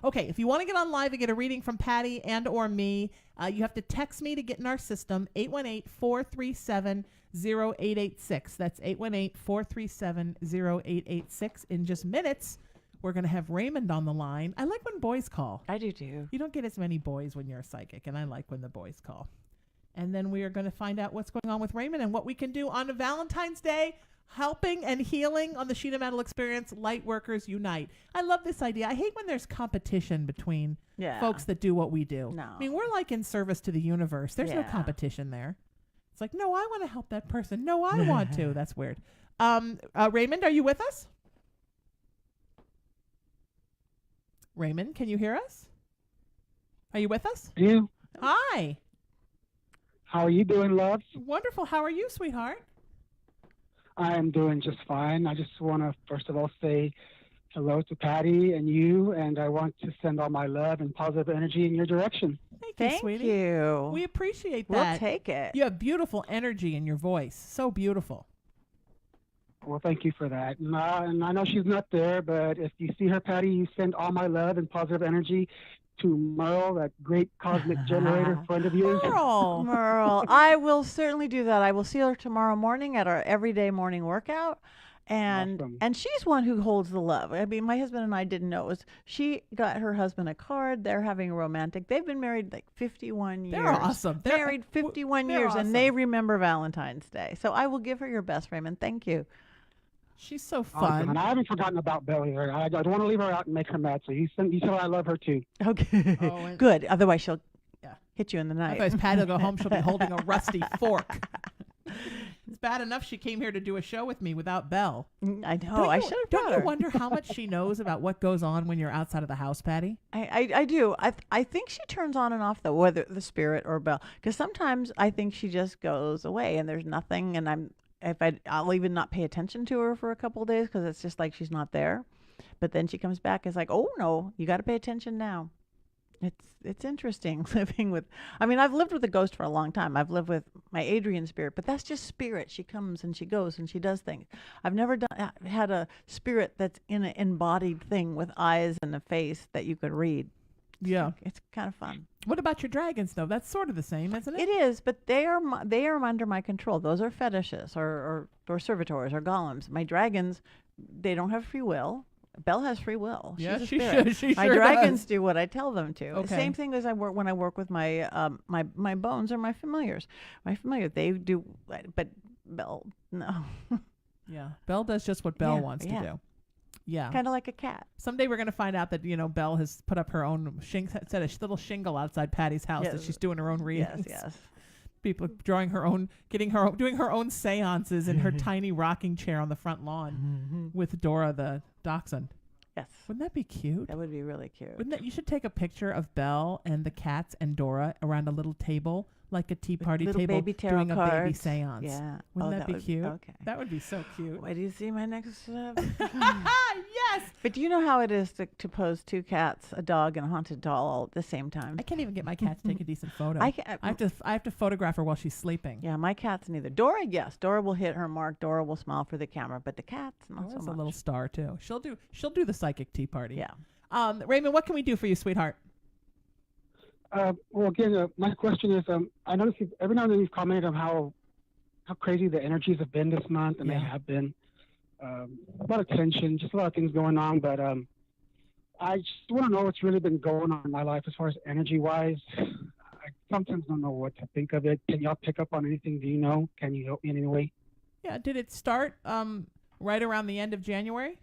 Okay, if you want to get on live and get a reading from Patti and or me, you have to text me to get in our system, 818-437-0886. That's 818-437-0886. In just minutes, we're going to have Raymond on the line. I like when boys call. I do too. You don't get as many boys when you're a psychic, and I like when the boys call. And then we are going to find out what's going on with Raymond and what we can do on a Valentine's Day, helping and healing on the Sheena Metal Experience, Lightworkers Unite. I love this idea. I hate when there's competition between folks that do what we do. No. I mean, we're like in service to the universe. There's no competition there. It's like, no, I want to help that person. No, I want to. That's weird. Raymond, are you with us? Raymond, can you hear us? Are you with us? You? Hi. How are you doing, love? Wonderful. How are you, sweetheart? I am doing just fine. I just want to, first of all, say hello to Patti and you, and I want to send all my love and positive energy in your direction. Thank you, sweetie. We appreciate that. We'll take it. You have beautiful energy in your voice. So beautiful. Well, thank you for that. And I know she's not there, but if you see her, Patti, you send all my love and positive energy to Merle, that great cosmic generator friend of yours. Merle, I will certainly do that. I will see her tomorrow morning at our everyday morning workout. And Awesome. and she's one who holds the love. I mean, my husband and I didn't know it was. She got her husband a card. They're having a romantic. They've been married like 51 years. They're awesome. They're married 51 they're years, awesome. and they remember Valentine's Day. So I will give her your best, Raymond. Thank you. She's so Awesome. fun. And I haven't forgotten about Belle either. I don't want to leave her out and make her mad. So you tell her I love her too. Okay. Oh, and- Good. Otherwise, she'll Yeah. hit you in the night. Otherwise, Patty will go home. She'll be holding a rusty fork. It's bad enough she came here to do a show with me without Belle. I know. I should have brought Don't her. you wonder how much she knows about what goes on when you're outside of the house, Patty? I do. I think she turns on and off whether the spirit or Belle, because sometimes I think she just goes away and there's nothing, and I'll even not pay attention to her for a couple of days because it's just like she's not there. But then she comes back. It's like, oh no, you got to pay attention now. It's interesting living with. I mean, I've lived with a ghost for a long time. I've lived with my Adrian spirit, but that's just spirit. She comes and she goes and she does things. I've never had a spirit that's in an embodied thing with eyes and a face that you could read. Yeah. It's kind of fun. What about your dragons, though? That's sort of the same, isn't it? It is, but they are under my control. Those are fetishes or servitors or golems. My dragons, they don't have free will. Belle has free will. Yeah, She's a she spirit. should. She my sure dragons does. do what I tell them to. Okay. Same thing as when I work with my my bones or my familiars. My familiar, they do, but Belle, no. Yeah. Belle does just what Belle Yeah, wants to yeah. do. Yeah. Kind of like a cat. Someday we're going to find out that, Belle has put up her own set a little shingle outside Patty's house that Yes. she's doing her own readings. Yes. People drawing her own, doing her own seances in her tiny rocking chair on the front lawn with Dora the dachshund. Yes. Wouldn't that be cute? That would be really cute. You should take a picture of Belle and the cats and Dora around a little table, like a tea party little table, baby tarot doing a baby cards. seance. Yeah. Wouldn't Oh, that be would cute? Okay. That would be so cute. Wait, do you see my next? Yes. But do you know how it is to pose two cats, a dog, and a haunted doll all at the same time? I can't even get my cat to take a decent photo. I have to photograph her while she's sleeping. Yeah, my cat's neither. Dora, yes, Dora will hit her mark. Dora will smile for the camera, but the cat's not so Dora's much. a little star too. She'll do the psychic tea party. Yeah. Raymond, what can we do for you, sweetheart? Well, again, my question is, I notice every now and then you've commented on how crazy the energies have been this month, and they have been. A lot of tension, just a lot of things going on, but I just want to know what's really been going on in my life as far as energy-wise. I sometimes don't know what to think of it. Can y'all pick up on anything? Do you know? Can you help me in any way? Yeah, did it start right around the end of January?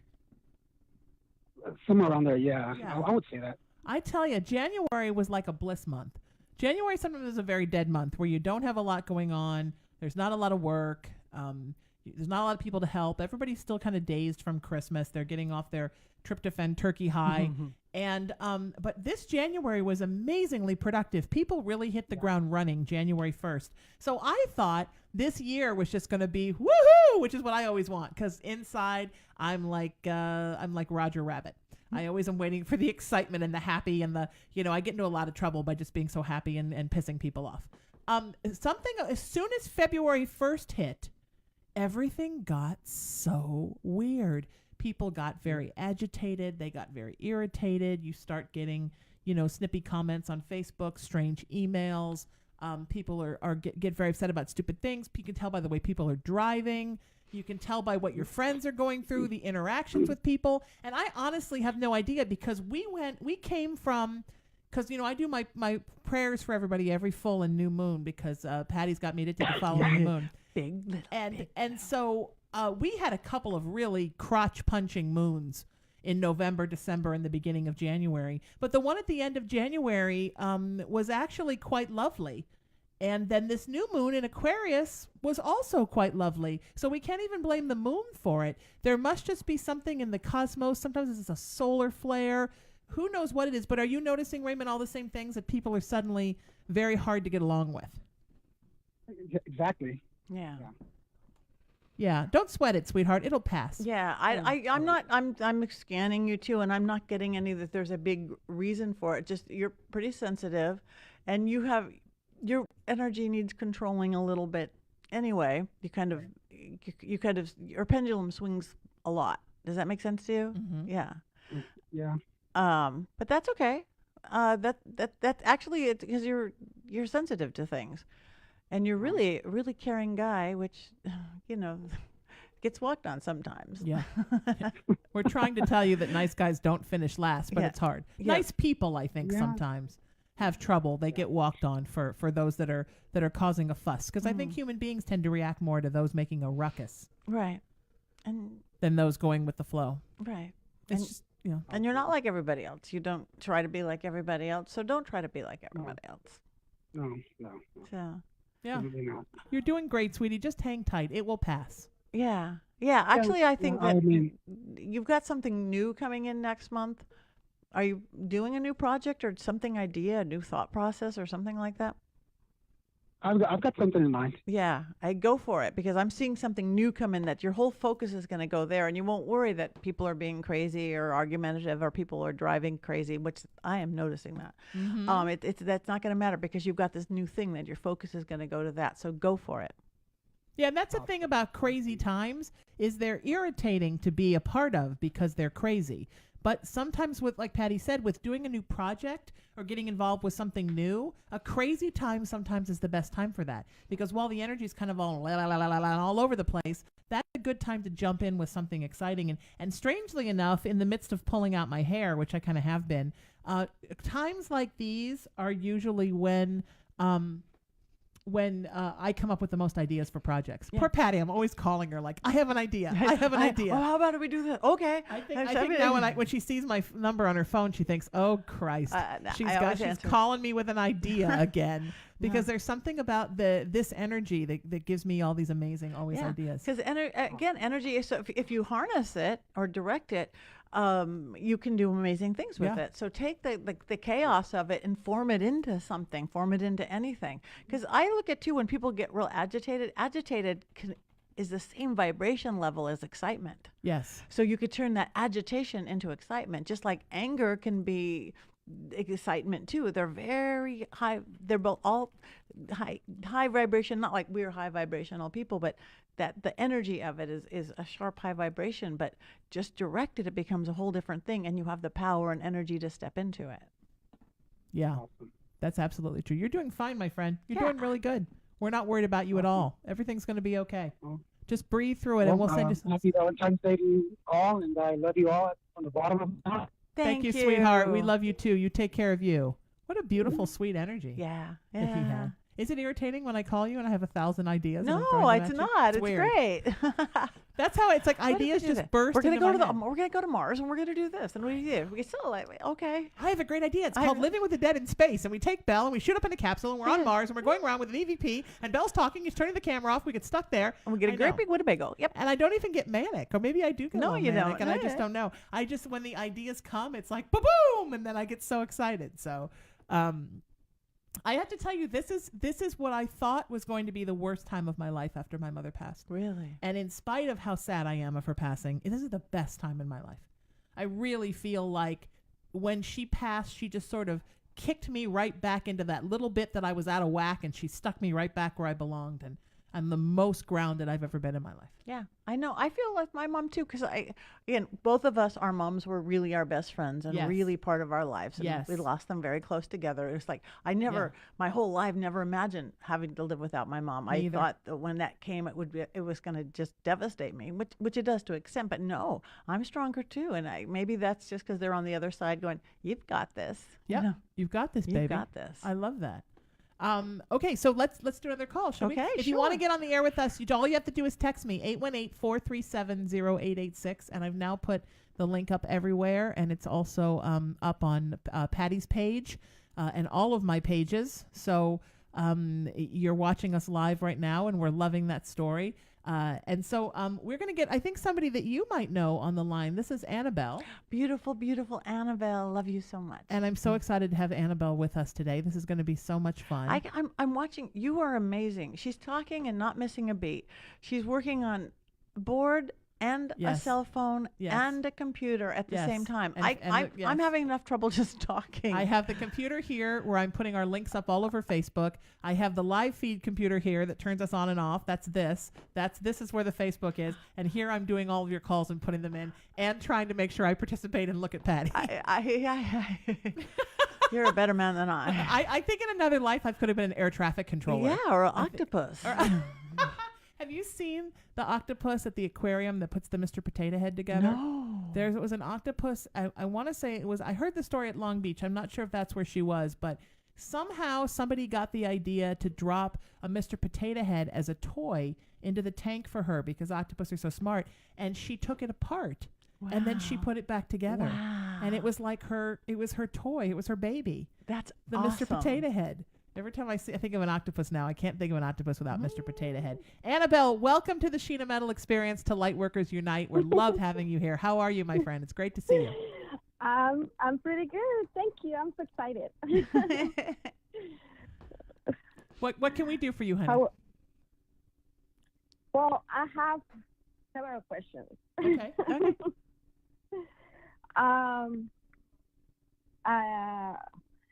Somewhere around there, yeah. Yeah. I would say that. I tell you, January was like a bliss month. January sometimes is a very dead month where you don't have a lot going on. There's not a lot of work. There's not a lot of people to help. Everybody's still kind of dazed from Christmas. They're getting off their tryptophan turkey high. And but this January was amazingly productive. People really hit the ground running January 1st. So I thought this year was just going to be woohoo, which is what I always want, because inside I'm like Roger Rabbit. I always am waiting for the excitement and the happy and the, I get into a lot of trouble by just being so happy and pissing people off. Something as soon as February 1st hit, everything got so weird. people got very agitated. They got very irritated. You start getting, snippy comments on Facebook, strange emails. People get very upset about stupid things. You can tell by the way people are driving. You can tell by what your friends are going through, the interactions with people. And I honestly have no idea because we came from, because, I do my prayers for everybody every full and new moon because Patty's got me to do the following moon. Big little and so we had a couple of really crotch-punching moons in November, December, and the beginning of January. But the one at the end of January was actually quite lovely. And then this new moon in Aquarius was also quite lovely. So we can't even blame the moon for it. There must just be something in the cosmos. Sometimes it's a solar flare. Who knows what it is? But are you noticing, Raymond, all the same things that people are suddenly very hard to get along with? Exactly. Yeah. Yeah, don't sweat it, sweetheart. It'll pass. Yeah, I'm scanning you too, and I'm not getting any that there's a big reason for it. Just you're pretty sensitive, and your energy needs controlling a little bit. Anyway, your pendulum swings a lot. Does that make sense to you? Mm-hmm. Yeah. Yeah. But that's okay. That actually it's because you're sensitive to things. And you're really, really caring guy, which, gets walked on sometimes. Yeah. We're trying to tell you that nice guys don't finish last, but it's hard. Yeah. Nice people, I think, sometimes have trouble. They get walked on for those that are causing a fuss. Because I think human beings tend to react more to those making a ruckus. Right. Than those going with the flow. Right. It's just, And you're not like everybody else. You don't try to be like everybody else. So don't try to be like everybody else. No. So. Yeah. Absolutely not. You're doing great, sweetie. Just hang tight. It will pass. Yeah. Yeah. Actually, I think that I mean, you've got something new coming in next month. Are you doing a new project or a new thought process or something like that? I've got something in mind. Yeah, I go for it because I'm seeing something new come in that your whole focus is going to go there, and you won't worry that people are being crazy or argumentative or people are driving crazy, which I am noticing that. Mm-hmm. That's not going to matter because you've got this new thing that your focus is going to go to that. So go for it. Yeah, and that's the thing about crazy times is they're irritating to be a part of because they're crazy. But sometimes with, like Patti said, with doing a new project or getting involved with something new, a crazy time sometimes is the best time for that. Because while the energy is kind of all over the place, that's a good time to jump in with something exciting. And strangely enough, in the midst of pulling out my hair, which I kind of have been, times like these are usually when I come up with the most ideas for projects. Yeah. Poor Patti, I'm always calling her like, I have an idea. I have an idea. Oh, how about we do that? Okay. I think now when she sees my number on her phone, she thinks, oh, Christ. She's calling me with an idea again. Because there's something about this energy that gives me all these amazing ideas. Because energy is, so if you harness it or direct it, you can do amazing things with it. So take the chaos of it and form it into something, form it into anything. Because I look at too, when people get real agitated is the same vibration level as excitement. Yes. So you could turn that agitation into excitement, just like anger can be excitement too. They're very high. They're both all high vibration. Not like we're high vibrational people, but that the energy of it is a sharp high vibration. But just directed, it becomes a whole different thing, and you have the power and energy to step into it. Yeah, that's absolutely true. You're doing fine, my friend. You're doing really good. We're not worried about you at all. Everything's going to be okay. Just breathe through it, and we'll send you some. Happy Valentine's Day to you all, and I love you all from the bottom of my heart. Thank you, sweetheart. We love you too. You take care of you. What a beautiful, sweet energy. Yeah. That you have. Is it irritating when I call you and I have 1,000 ideas? No, it's not. It's great. That's how it's like ideas just burst. We're gonna go to Mars and we're gonna do this and we still like okay. I have a great idea. It's called Living with the Dead in Space, and we take Belle and we shoot up in a capsule and we're on Mars and we're going around with an EVP and Belle's talking. He's turning the camera off. We get stuck there and we get a great big Winnebago. Yep. And I don't even get manic, or maybe I do get manic, don't. And I just don't know. I just when the ideas come, it's like boom, and then I get so excited. So. I have to tell you, this is what I thought was going to be the worst time of my life after my mother passed. Really? And in spite of how sad I am of her passing, this is the best time in my life. I really feel like when she passed, she just sort of kicked me right back into that little bit that I was out of whack, and she stuck me right back where I belonged. And I'm the most grounded I've ever been in my life. Yeah, I know. I feel like my mom too, because again, both of us, our moms were really our best friends and Yes. really part of our lives. And Yes. we lost them very close together. It's like I never, my whole life, never imagined having to live without my mom. I either. thought that when that came, it was going to just devastate me, which it does to an extent. But no, I'm stronger too, and maybe that's just because they're on the other side, going, "You've got this." Yeah, You know, you've got this, baby. You've got this. I love that. Okay, so let's do another call, shall we? Okay, If you want to sure. get on the air with us, all you have to do is text me, 818-437-0886, and I've now put the link up everywhere, and it's also up on Patty's page and all of my pages. So you're watching us live right now, and we're loving that story. And so we're going to get, I think, somebody that you might know on the line. This is Annabelle. Beautiful, beautiful Annabelle. Love you so much. And I'm so excited to have Annabelle with us today. This is going to be so much fun. I'm watching. You are amazing. She's talking and not missing a beat. She's working on board and a Yes. cell phone Yes. and a computer at the Yes. same time. And- yes. I'm having enough trouble just talking. I have the computer here where I'm putting our links up all over Facebook. I have the live feed computer here that turns us on and off. That's this. This is where the Facebook is. And here I'm doing all of your calls and putting them in and trying to make sure I participate and look at Patty. You're a better man than I. I think in another life I could have been an air traffic controller. Yeah, or an octopus. Have you seen the octopus at the aquarium that puts the Mr. Potato Head together? No. There was an octopus. I want to say it was. I heard the story at Long Beach. I'm not sure if that's where she was, but somehow somebody got the idea to drop a Mr. Potato Head as a toy into the tank for her because octopus are so smart, and she took it apart. And then she put it back together. Wow. And it was like it was her toy. It was her baby. That's The awesome. Mr. Potato Head. Every time I think of an octopus now, I can't think of an octopus without Mr. Potato Head. Annabelle, welcome to the Sheena Metal Experience, to Lightworkers Unite. We love having you here. How are you, my friend? It's great to see you. I'm pretty good. Thank you. I'm so excited. What can we do for you, honey? Well, I have several questions. Okay.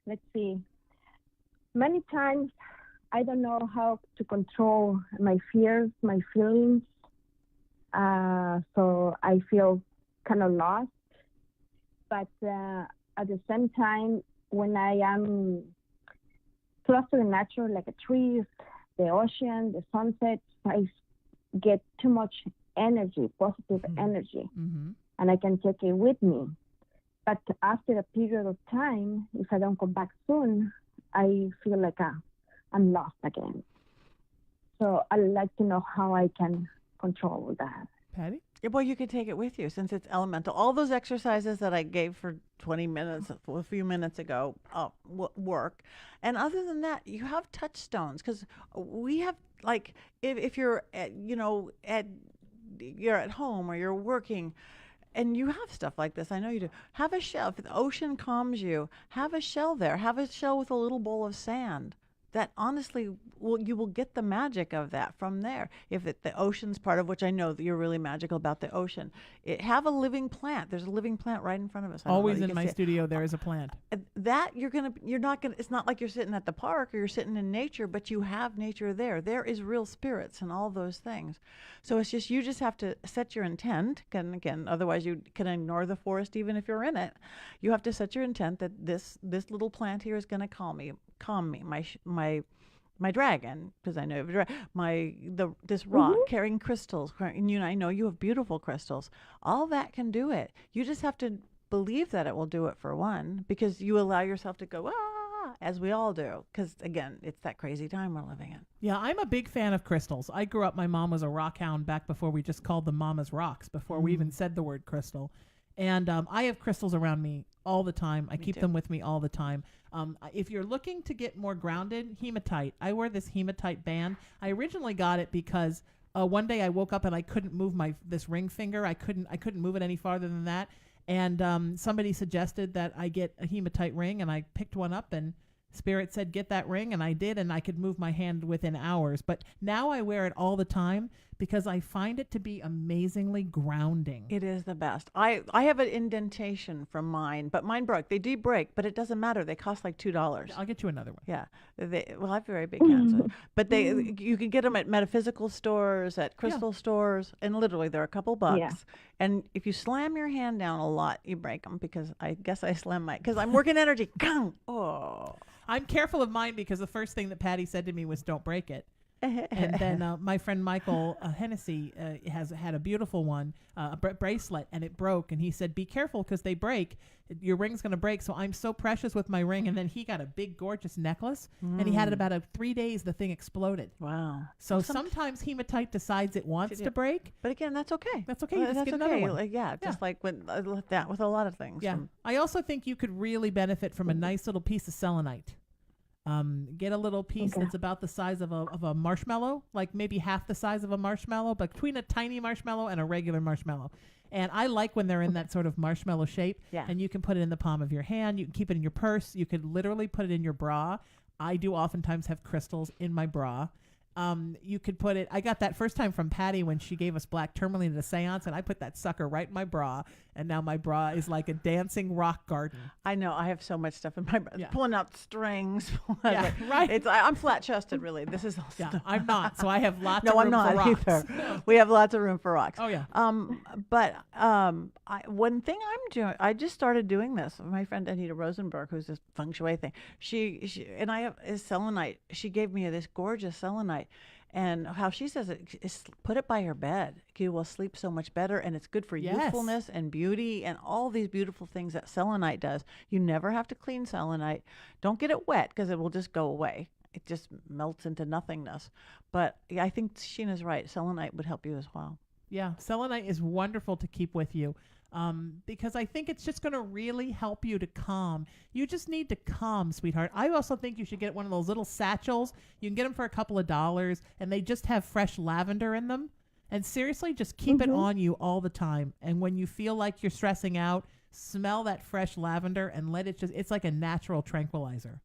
Let's see. Many times I don't know how to control my fears, my feelings. So I feel kind of lost. But at the same time, when I am close to the nature, like the trees, the ocean, the sunsets, I get too much energy, positive energy, and I can take it with me. But after a period of time, if I don't come back soon, I feel like I'm lost again. So I'd like to know how I can control that. Patty? Well, you could take it with you since it's elemental. All those exercises that I gave for 20 minutes, a few minutes ago, work. And other than that, you have touchstones because we have, like, if you're, you're at home or you're working, and you have stuff like this, I know you do. Have a shell. If the ocean calms you, have a shell there. Have a shell with a little bowl of sand. That honestly, you will get the magic of that from there. If the ocean's part of which I know that you're really magical about the ocean, have a living plant. There's a living plant right in front of us. Always in my studio, there is a plant. That you're not gonna. It's not like you're sitting at the park or you're sitting in nature, but you have nature there. There is real spirits and all those things. So it's just you just have to set your intent. And again, otherwise you can ignore the forest even if you're in it. You have to set your intent that this little plant here is going to calm me, my dragon, because I know you have this rock carrying crystals, and I know you have beautiful crystals. All that can do it. You just have to believe that it will do it for one, because you allow yourself to go as we all do, because again, it's that crazy time we're living in. Yeah, I'm a big fan of crystals. I grew up, my mom was a rock hound back before we just called them Mama's Rocks, before we even said the word crystal. And I have crystals around me all the time. I keep them with me all the time. If you're looking to get more grounded, hematite. I wear this hematite band. I originally got it because one day I woke up and I couldn't move this ring finger. I couldn't move it any farther than that. And somebody suggested that I get a hematite ring, and I picked one up, and Spirit said, get that ring, and I did, and I could move my hand within hours. But now I wear it all the time because I find it to be amazingly grounding. It is the best. I have an indentation from mine, but mine broke. They do break, but it doesn't matter. They cost like $2. I'll get you another one. Yeah. Well, I have very big hands. But you can get them at metaphysical stores, at crystal stores, and literally they're a couple bucks. Yeah. And if you slam your hand down a lot, you break them, because I guess I slam mine. Because I'm working energy. Gang! Oh. I'm careful of mine because the first thing that Patti said to me was, don't break it. And then my friend Michael Hennessy has had a beautiful one, a bracelet, and it broke. And he said, be careful because they break. Your ring's going to break. So I'm so precious with my ring. And then he got a big, gorgeous necklace. And he had it about 3 days. The thing exploded. Wow. So sometimes hematite decides it wants to break. But again, that's okay. That's okay. You just get another one. Just like with that, with a lot of things. Yeah. I also think you could really benefit from a nice little piece of selenite. Get a little piece that's about the size of a marshmallow, like maybe half the size of a marshmallow, but between a tiny marshmallow and a regular marshmallow. And I like when they're in that sort of marshmallow shape. Yeah. And you can put it in the palm of your hand. You can keep it in your purse. You could literally put it in your bra. I do oftentimes have crystals in my bra. You could put it, I got that first time from Patti when she gave us black tourmaline at a seance, and I put that sucker right in my bra, and now my bra is like a dancing rock garden. I know, I have so much stuff in my bra, pulling out strings. Right. I'm flat chested, really. This is all stuff. I'm not, so I have lots of room for rocks. No, I'm not either. We have lots of room for rocks. Oh, yeah. One thing I'm doing, I just started doing this. My friend Anita Rosenberg, who's this feng shui thing, she and I have is selenite. She gave me this gorgeous selenite. And how she says it is, put it by your bed. You will sleep so much better, and it's good for youthfulness and beauty and all these beautiful things that selenite does. You never have to clean selenite. Don't get it wet because it will just go away. It just melts into nothingness. But I think Sheena's right. Selenite would help you as well. Yeah, selenite is wonderful to keep with you. Because I think it's just going to really help you to calm. You just need to calm, sweetheart. I also think you should get one of those little satchels. You can get them for a couple of dollars, and they just have fresh lavender in them. And seriously, just keep it on you all the time. And when you feel like you're stressing out, smell that fresh lavender and let it it's like a natural tranquilizer.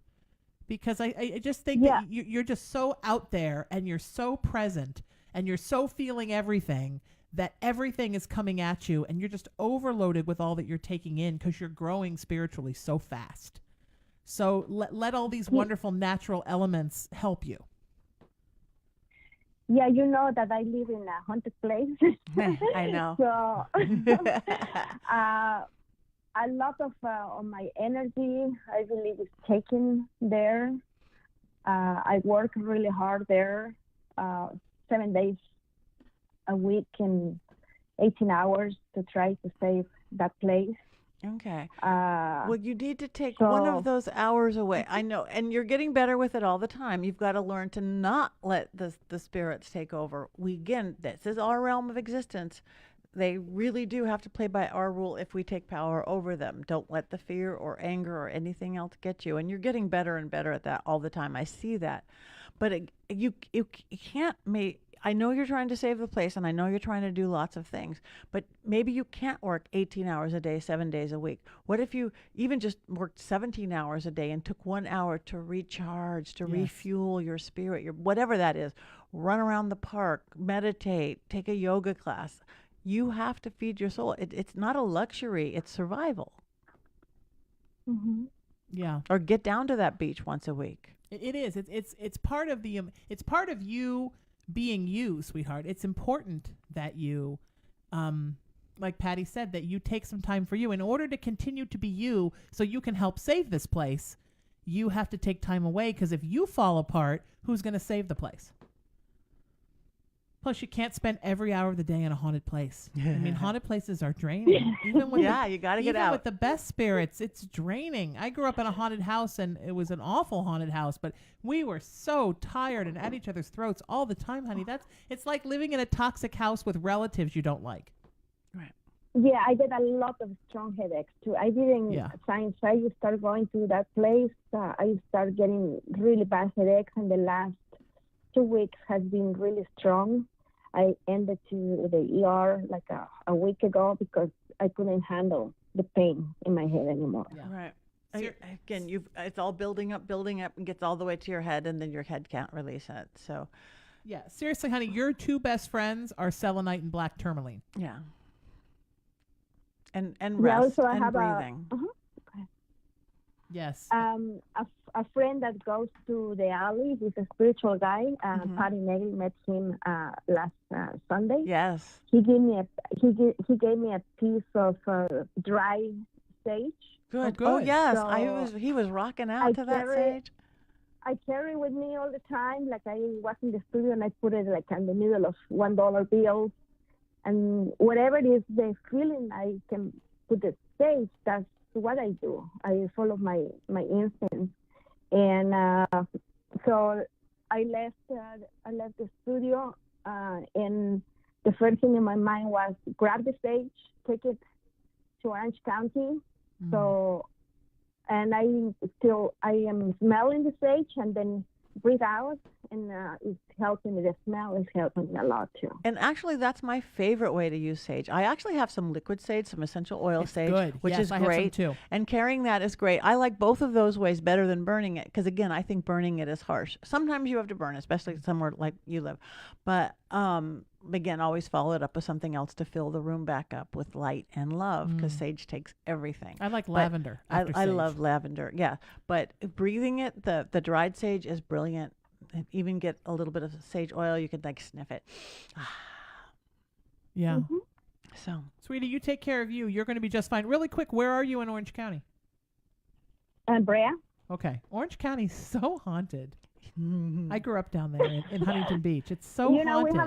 Because I just think that you're just so out there, and you're so present, and you're so feeling everything, that everything is coming at you, and you're just overloaded with all that you're taking in because you're growing spiritually so fast. So let all these wonderful natural elements help you. Yeah, you know that I live in a haunted place. I know. So a lot of my energy, I believe, is taken there. I work really hard there, 7 days a week and 18 hours to try to save that place. Okay. Well, you need to take one of those hours away. I know, and you're getting better with it all the time. You've got to learn to not let the spirits take over. This is our realm of existence. They really do have to play by our rule if we take power over them. Don't let the fear or anger or anything else get you. And you're getting better and better at that all the time. I see that. But you can't make... I know you're trying to save the place, and I know you're trying to do lots of things, but maybe you can't work 18 hours a day, 7 days a week. What if you even just worked 17 hours a day and took 1 hour to recharge, to refuel your spirit, your whatever that is? Run around the park, meditate, take a yoga class. You have to feed your soul. It's not a luxury. It's survival. Mm-hmm. Yeah. Or get down to that beach once a week. It is. It's part of the. It's part of you being you, sweetheart. It's important that you, like Patti said, that you take some time for you. In order to continue to be you, so you can help save this place, you have to take time away, because if you fall apart, who's going to save the place? Plus, you can't spend every hour of the day in a haunted place. I mean, haunted places are draining. Even with you got to get out. Even with the best spirits, it's draining. I grew up in a haunted house, and it was an awful haunted house, but we were so tired and at each other's throats all the time, honey. It's like living in a toxic house with relatives you don't like. Right. Yeah, I get a lot of strong headaches too. I didn't, since I started going to that place, I started getting really bad headaches, and the last 2 weeks has been really strong. I ended to the ER like a week ago because I couldn't handle the pain in my head anymore. Yeah. Right. Again, it's all building up, and gets all the way to your head, and then your head can't release it. So Yeah, seriously, honey, your two best friends are selenite and black tourmaline. Yeah. And Yeah, rest also I and have breathing. Yes. a friend that goes to the alley. He's a spiritual guy. Patti Negri, met him last Sunday. Yes. He gave me a piece of dry sage. Good. good. Oh yes, So he was rocking out I to that carry- sage. I carry with me all the time. Like I was in the studio and I put it like in the middle of $1 bills, and whatever it is the feeling I can put the stage. That's what I do. I follow my instincts, and so I left the studio, and the first thing in my mind was grab the stage, take it to Orange County. So, and I am smelling the sage and then breathe out, and it's helping me. The smell is helping me a lot too. And actually, that's my favorite way to use sage. I actually have some liquid sage, some essential oil It's sage, good. which Yes, is I have some great. too. And carrying that is great. I like both of those ways better than burning it because, again, I think burning it is harsh. Sometimes you have to burn, especially somewhere like you live. But again, always follow it up with something else to fill the room back up with light and love because sage takes everything. I like But lavender. I after sage. love lavender, yeah. But breathing it, the dried sage is brilliant. And even get a little bit of sage oil, you could like sniff it. Yeah. So, Sweetie, you take care of you. You're going to be just fine. Really quick, where are you in Orange County? And Brea. Okay. Orange County's so haunted. I grew up down there in Huntington Beach. It's so You know, haunted.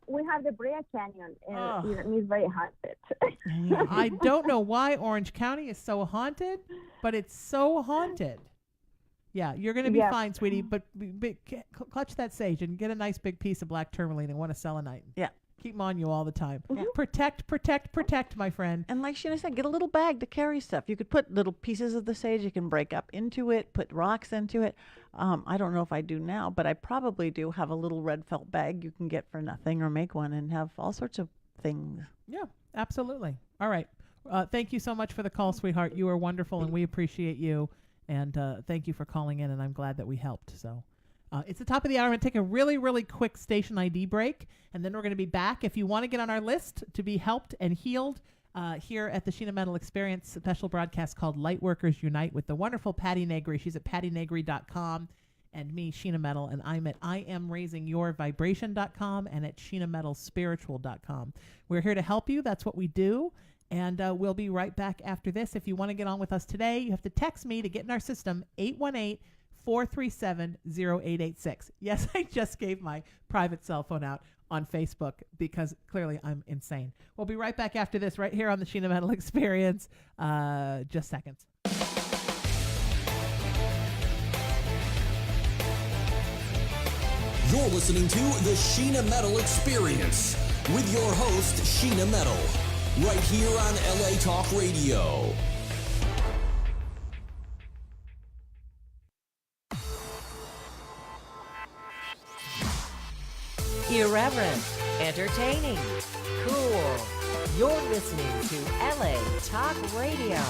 we have the Brea Canyon, Oh. and it's very haunted. I don't know why Orange County is so haunted, but it's so haunted. Yeah, you're going to be Yeah. fine, sweetie, but clutch that sage and get a nice big piece of black tourmaline and one of selenite. yeah. Keep them on you all the time. Protect, my friend. And like Sheena said, get a little bag to carry stuff. You could put little pieces of the sage you can break up into it, put rocks into it. I don't know if I do now, but I probably do have a little red felt bag you can get for nothing or make one and have all sorts of things. Yeah, absolutely. All right. Thank you so much for the call, sweetheart. You are wonderful, and we appreciate you. And thank you for calling in, and I'm glad that we helped. So it's the top of the hour. I'm going to take a really, really quick station ID break, and then we're going to be back. If you want to get on our list to be helped and healed here at the Sheena Metal Experience, special broadcast called Lightworkers Unite with the wonderful Patti Negri. She's at pattinegri.com, and me, Sheena Metal, and I'm at IamRaisingYourVibration.com and at SheenaMetalSpiritual.com. We're here to help you. That's what we do. And we'll be right back after this. If you want to get on with us today, you have to text me to get in our system, 818-437-0886. Yes, I just gave my private cell phone out on Facebook because clearly I'm insane. We'll be right back after this right here on the Sheena Metal Experience. Just seconds. You're listening to the Sheena Metal Experience with your host, Sheena Metal, right here on LA Talk Radio. Irreverent, entertaining, cool. You're listening to LA Talk Radio.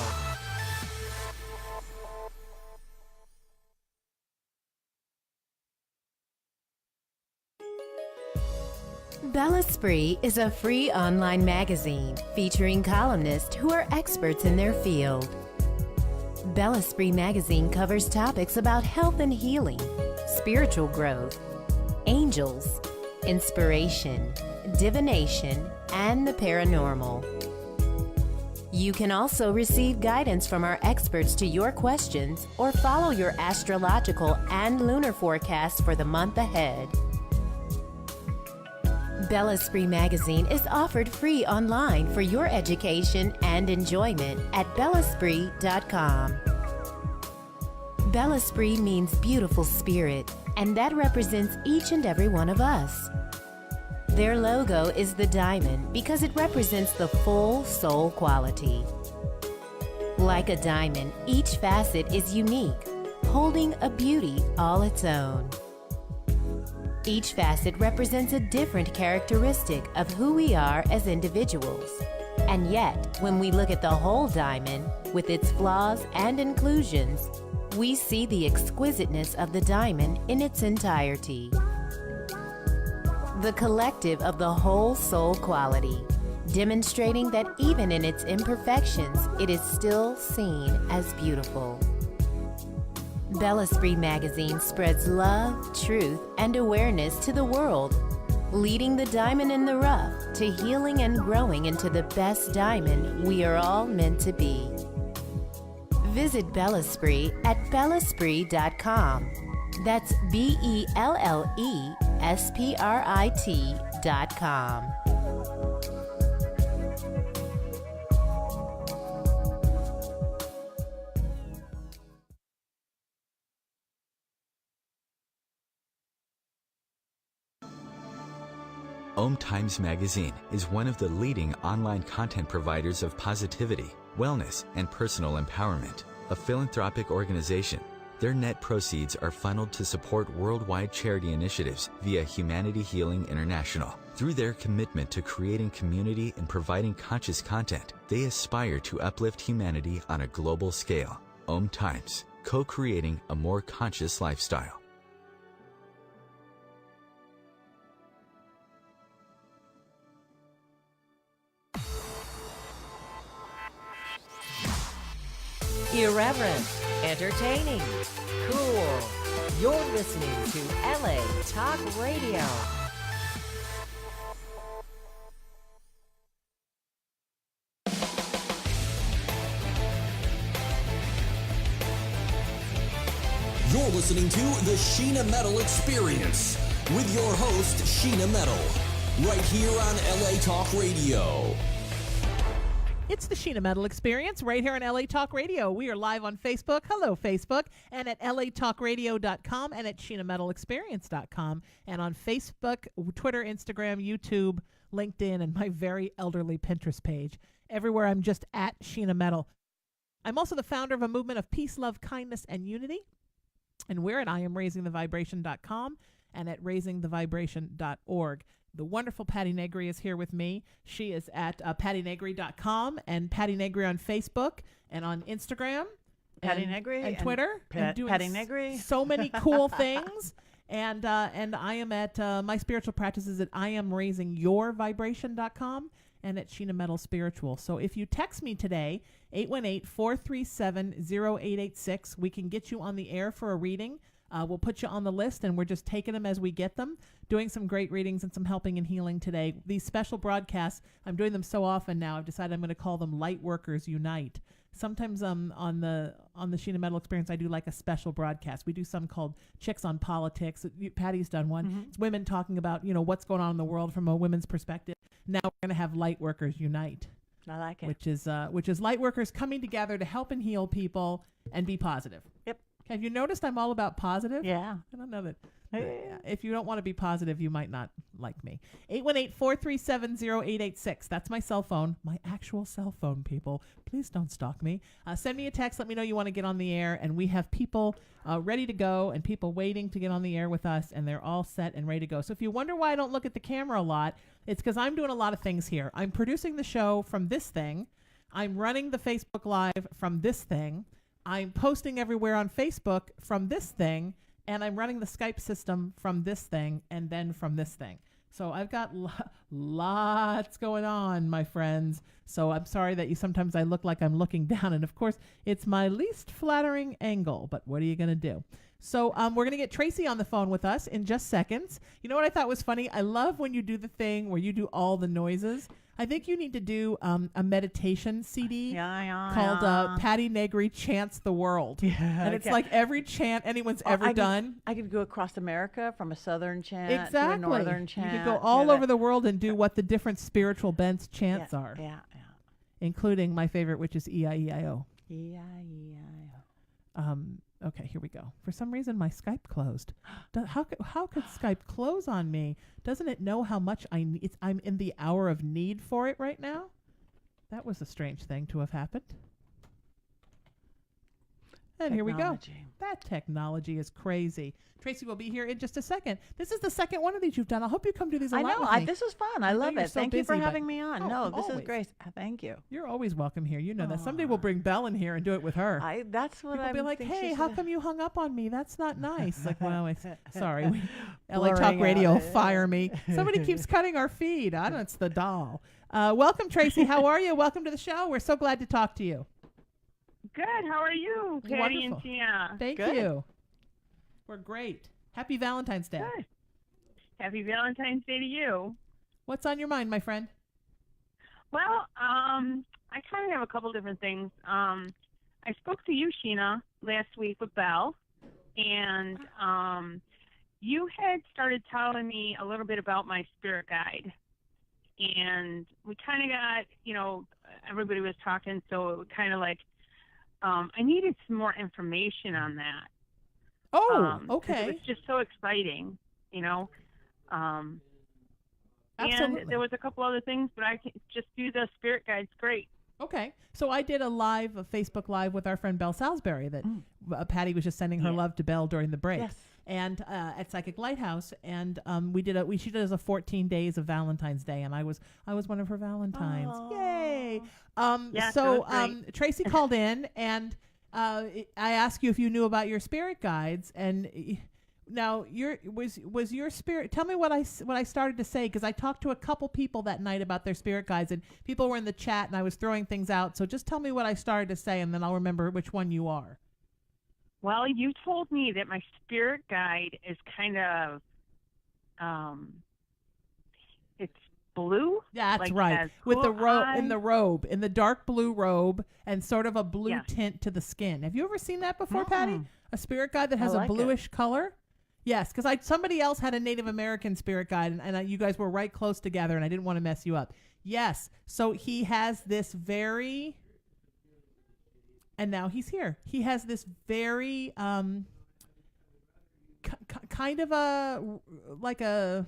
Bella Spree is a free online magazine featuring columnists who are experts in their field. Bella Spree magazine covers topics about health and healing, spiritual growth, angels, inspiration, divination, and the paranormal. You can also receive guidance from our experts to your questions or follow your astrological and lunar forecasts for the month ahead. Bella Spree magazine is offered free online for your education and enjoyment at bellaspree.com. Bella Spree means beautiful spirit, and that represents each and every one of us. Their logo is the diamond because it represents the full soul quality. Like a diamond, each facet is unique, holding a beauty all its own. Each facet represents a different characteristic of who we are as individuals. And yet, when we look at the whole diamond, with its flaws and inclusions, we see the exquisiteness of the diamond in its entirety. the collective of the whole soul quality, demonstrating that even in its imperfections, it is still seen as beautiful. Bel Esprit magazine spreads love, truth, and awareness to the world, leading the diamond in the rough to healing and growing into the best diamond we are all meant to be. Visit Bel Esprit at bellesprit.com. That's BELLESPRIT.com. Om Times Magazine is one of the leading online content providers of positivity, wellness, and personal empowerment. A philanthropic organization, their net proceeds are funneled to support worldwide charity initiatives via Humanity Healing International. Through their commitment to creating community and providing conscious content, they aspire to uplift humanity on a global scale. Om Times, co-creating a more conscious lifestyle. Irreverent, entertaining, cool. You're listening to LA Talk Radio. You're listening to the Sheena Metal Experience with your host, Sheena Metal, right here on LA Talk Radio. It's the Sheena Metal Experience right here on LA Talk Radio. We are live on Facebook. Hello, Facebook. And at latalkradio.com and at SheenaMetalExperience.com. And on Facebook, Twitter, Instagram, YouTube, LinkedIn, and my very elderly Pinterest page. Everywhere I'm just at Sheena Metal. I'm also the founder of a movement of peace, love, kindness, and unity. And we're at IamRaisingTheVibration.com and at RaisingTheVibration.org. The wonderful Patti Negri is here with me. She is at PattiNegri.com and Patti Negri on Facebook and on Instagram. Patti Negri and Twitter. And doing Patti Negri. So many cool things. And I am at my spiritual practices at IamRaisingYourVibration.com and at Sheena Metal Spiritual. So if you text me today, 818-437-0886, we can get you on the air for a reading. We'll put you on the list, and we're just taking them as we get them, doing some great readings and some helping and healing today. These special broadcasts, I'm doing them so often now, I've decided I'm going to call them Lightworkers Unite. Sometimes on the Sheena Metal Experience, I do like a special broadcast. We do some called Chicks on Politics. Patty's done one. Mm-hmm. It's women talking about, what's going on in the world from a women's perspective. Now we're going to have Lightworkers Unite. I like it. Which is lightworkers coming together to help and heal people and be positive. Yep. Have you noticed I'm all about positive? Yeah. I don't know that. If you don't want to be positive, you might not like me. 818-437-0886. That's my cell phone, my actual cell phone, people. Please don't stalk me. Send me a text. Let me know you want to get on the air. And we have people ready to go and people waiting to get on the air with us. And they're all set and ready to go. So if you wonder why I don't look at the camera a lot, it's because I'm doing a lot of things here. I'm producing the show from this thing. I'm running the Facebook Live from this thing. I'm posting everywhere on Facebook from this thing, and I'm running the Skype system from this thing and then from this thing. So I've got lots going on, my friends. So I'm sorry that sometimes I look like I'm looking down. And, of course, it's my least flattering angle. But what are you going to do? So we're going to get Tracy on the phone with us in just seconds. You know what I thought was funny? I love when you do the thing where you do all the noises. I think you need to do a meditation CD called Patti Negri Chants the World. Yeah, and it's like every chant anyone's ever done. I could go across America from a southern chant to a northern chant. You could go all over the world and do what the different spiritual bents chants are. Yeah. Including my favorite, which is E-I-E-I-O. E-I-E-I-O. Okay, here we go. For some reason, my Skype closed. How could Skype close on me? Doesn't it know how much I'm in the hour of need for it right now? That was a strange thing to have happened. And here we go. Technology. That technology is crazy. Tracy will be here in just a second. This is the second one of these you've done. I hope you come do these a I lot know. with me. This is fun. I know love you're it. so Thank you for busy, but- having me on. Oh, No, this always. is great. Thank you. You're always welcome here. You know that. Someday we'll bring Belle in here and do it with her. That's what People I'm be like, think hey, she's how gonna- come you hung up on me? That's not nice. Like, well, sorry. LA Blurring Talk Radio will out. fire me. Somebody keeps cutting our feed. I don't know. It's the doll. Welcome, Tracy. How are you? Welcome to the show. We're so glad to talk to you. Good. How are you, Patti and Wonderful. Tina? Thank Good. you. We're great. Happy Valentine's Day. Good. Happy Valentine's Day to you. What's on your mind, my friend? Well, I kind of have a couple different things. I spoke to you, Sheena, last week with Belle, and you had started telling me a little bit about my spirit guide. And we kind of got, everybody was talking, so it was kind of like, I needed some more information on that. Oh, 'cause okay. It was just so exciting, Absolutely. And there was a couple other things, but I can just do the spirit guides great. Okay. So I did a Facebook Live with our friend Belle Salisbury that Patti was just sending her love to Belle during the break. Yes. And at Psychic Lighthouse, and she did it as a 14 days of Valentine's Day, and I was one of her Valentines. Aww. Yay! Yes, So that was great. Tracy called in, and I asked you if you knew about your spirit guides, and now was your spirit. Tell me what I started to say, because I talked to a couple people that night about their spirit guides, and people were in the chat, and I was throwing things out. So just tell me what I started to say, and then I'll remember which one you are. Well, you told me that my spirit guide is kind of, it's blue. That's like right. has With the cool robe, in the dark blue robe, and sort of a blue Yes. tint to the skin. Have you ever seen that before, Patti? A spirit guide that has like a it. bluish color? Yes, because somebody else had a Native American spirit guide, and you guys were right close together, and I didn't want to mess you up. Yes, so he has this very, and now he's here. He has this very kind of like a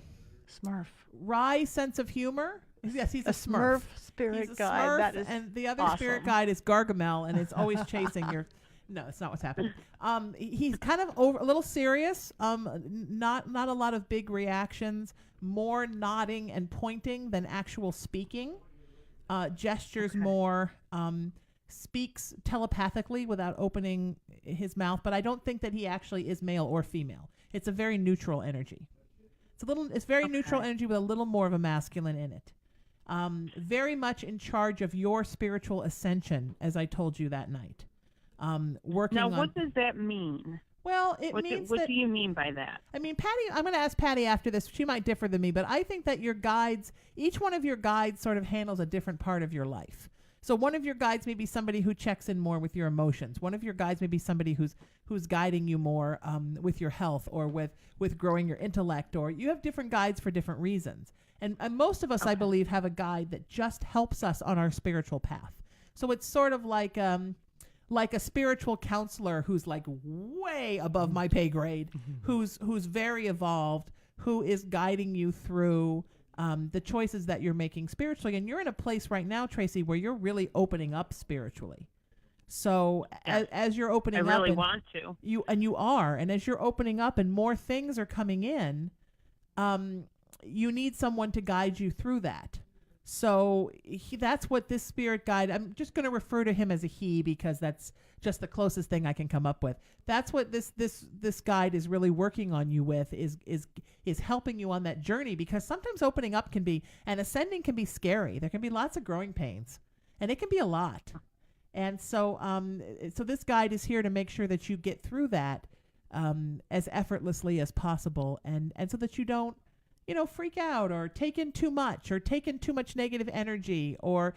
Smurf. wry sense of humor. Yes, he's a Smurf Smurf. spirit He's a guide. Smurf, That is and the other awesome. spirit guide is Gargamel, and it's always chasing your. No, it's not what's happening. He's kind of a little serious. Not a lot of big reactions. More nodding and pointing than actual speaking. Gestures more. Speaks telepathically without opening his mouth, but I don't think that he actually is male or female. It's a very neutral energy. It's very neutral energy with a little more of a masculine in it. Very much in charge of your spiritual ascension, as I told you that night. Working Now, on. what does that mean? Well, it What means do that. you mean by that? I mean, Patti, I'm going to ask Patti after this. She might differ than me, but I think that your guides, each one of your guides sort of handles a different part of your life. So one of your guides may be somebody who checks in more with your emotions. One of your guides may be somebody who's guiding you more with your health or with growing your intellect, or you have different guides for different reasons. And most of us, I believe, have a guide that just helps us on our spiritual path. So it's sort of like a spiritual counselor who's like way above my pay grade, who's very evolved, who is guiding you through the choices that you're making spiritually. And you're in a place right now, Tracy, where you're really opening up spiritually. So as you're opening up, I really want to. You are, and as you're opening up and more things are coming in, you need someone to guide you through that. So that's what this spirit guide, I'm just going to refer to him as a he because that's just the closest thing I can come up with. That's what this guide is really working on you with, is helping you on that journey, because sometimes opening up can be, and ascending can be scary. There can be lots of growing pains, and it can be a lot. And so so this guide is here to make sure that you get through that as effortlessly as possible, and so that you don't, freak out or take in too much negative energy, or,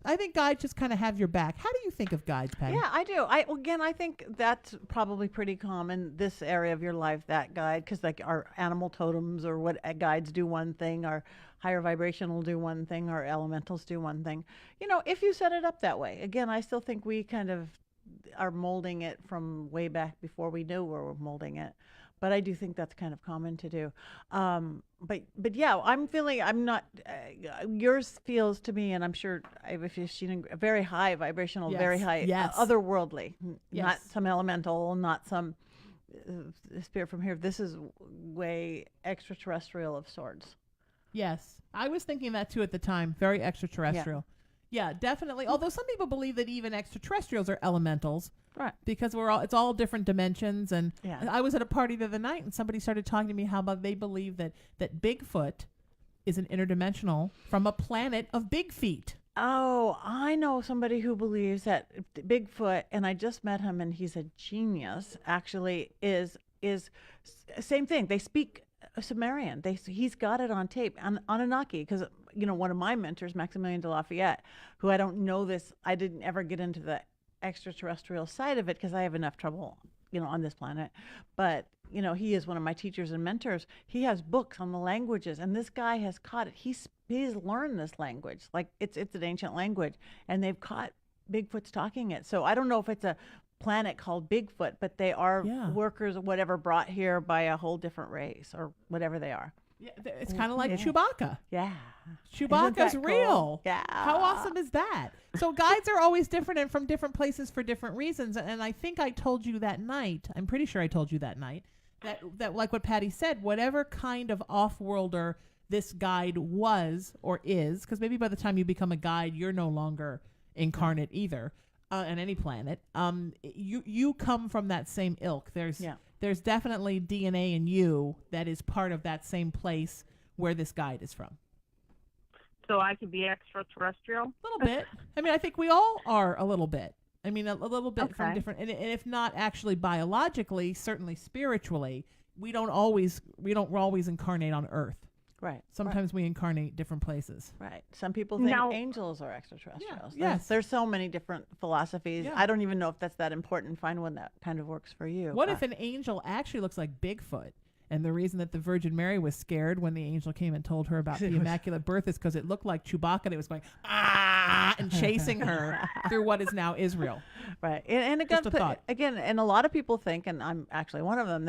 I think guides just kind of have your back. How do you think of guides, Patti? Yeah, I do. I think that's probably pretty common, this area of your life, that guide, because like our animal totems or what guides do one thing, our higher vibration will do one thing, our elementals do one thing. If you set it up that way. Again, I still think we kind of are molding it from way back before we knew we were molding it. But I do think that's kind of common to do. But yeah, I'm not, yours feels to me, and I'm sure if you've seen a very high vibrational, very high, otherworldly, not some elemental, not some spirit from here. This is way extraterrestrial of sorts. Yes. I was thinking that too at the time. Very extraterrestrial. Yeah, definitely. Although some people believe that even extraterrestrials are elementals. Right. Because it's all different dimensions. And I was at a party the other night and somebody started talking to me how about they believe that Bigfoot is an interdimensional from a planet of big feet. Oh, I know somebody who believes that Bigfoot, and I just met him and he's a genius, actually is same thing. They speak Sumerian. He's got it on tape on Anunnaki, because one of my mentors, Maximilian de Lafayette, who I don't know this, I didn't ever get into the extraterrestrial side of it because I have enough trouble, on this planet. But he is one of my teachers and mentors. He has books on the languages, and this guy has caught it. He's learned this language, like it's an ancient language, and they've caught Bigfoot's talking it. So I don't know if it's a planet called Bigfoot, but they are workers or whatever brought here by a whole different race or whatever they are. Yeah, it's kind of like Chewbacca. Yeah. Chewbacca's real. Cool? Yeah. How awesome is that? So guides are always different and from different places for different reasons. And I think I told you that night, I'm pretty sure I told you that night, that like what Patti said, whatever kind of off-worlder this guide was or is, because maybe by the time you become a guide, you're no longer incarnate either on any planet. You come from that same ilk. There's definitely DNA in you that is part of that same place where this guide is from. So I could be extraterrestrial? A little bit. I mean, I think we all are a little bit. I mean, a little bit from different, and if not actually biologically, certainly spiritually, we don't always incarnate on Earth. Right. Sometimes we incarnate different places. Right. Some people think angels are extraterrestrials. Yes. There's so many different philosophies. Yeah. I don't even know if that's that important. Find one that kind of works for you. What if an angel actually looks like Bigfoot? And the reason that the Virgin Mary was scared when the angel came and told her about the Immaculate Birth is because it looked like Chewbacca, and it was going, and chasing her through what is now Israel. Right. And again, and a lot of people think, and I'm actually one of them,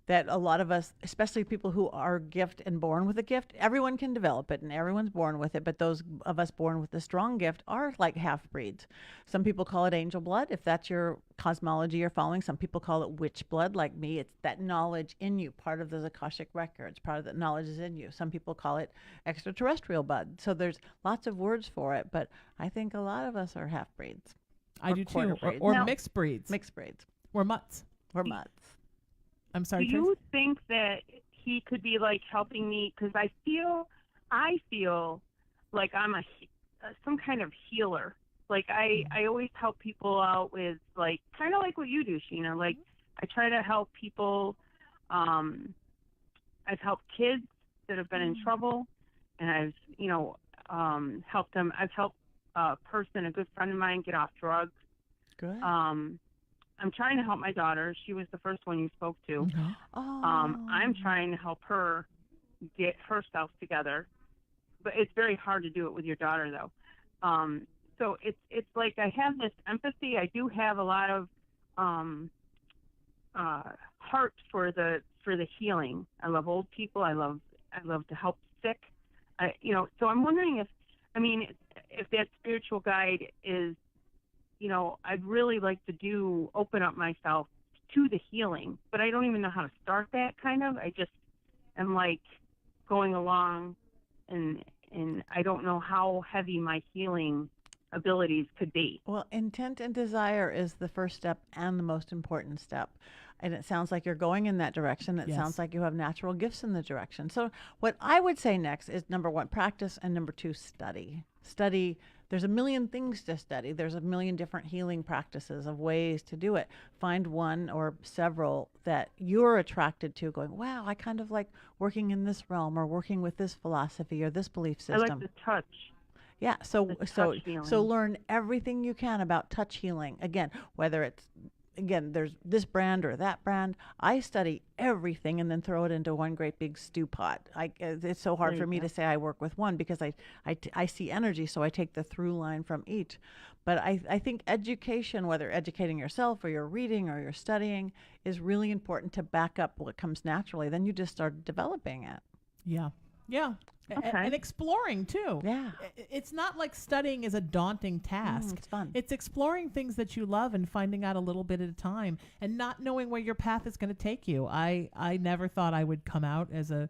that a lot of us, especially people who are gift and born with a gift, everyone can develop it and everyone's born with it, but those of us born with a strong gift are like half-breeds. Some people call it angel blood, if that's your cosmology you're following. Some people call it witch blood, like me. It's that knowledge in you, part of those Akashic records, part of that knowledge is in you. Some people call it extraterrestrial blood. So there's lots of words for it, but I think a lot of us are half-breeds. I do too, or mixed breeds. Mixed breeds. We're mutts. We're mutts. I'm sorry. Do you think that he could be like helping me? Because I feel like I'm some kind of healer. Like I always help people out with like kind of like what you do, Sheena. Like I try to help people. I've helped kids that have been in trouble, and I've helped them. I've helped a good friend of mine, get off drugs. Good. I'm trying to help my daughter. She was the first one you spoke to. I'm trying to help her get herself together, but it's very hard to do it with your daughter, though. So it's like I have this empathy. I do have a lot of heart for the healing. I love old people. I love to help sick. So I'm wondering if that spiritual guide is. I'd really like to open up myself to the healing, but I don't even know how to start that kind of. I just am like going along and I don't know how heavy my healing abilities could be. Well, intent and desire is the first step and the most important step. And it sounds like you're going in that direction. It sounds like you have natural gifts in the direction. So what I would say next is, number one, practice, and number two, study. Study. There's a million things to study. There's a million different healing practices of ways to do it. Find one or several that you're attracted to, going, wow, I kind of like working in this realm or working with this philosophy or this belief system. I like the touch. Yeah, so learn everything you can about touch healing. Again, whether it's again, there's this brand or that brand. I study everything and then throw it into one great big stew pot. It's so hard for me to say I work with one because I see energy, so I take the through line from each. But I think education, whether educating yourself or you're reading or you're studying, is really important to back up what comes naturally. Then you just start developing it. Yeah. Yeah. Okay. And exploring too. Yeah. It's not like studying is a daunting task. It's fun. It's exploring things that you love and finding out a little bit at a time and not knowing where your path is going to take you. I never thought I would come out as a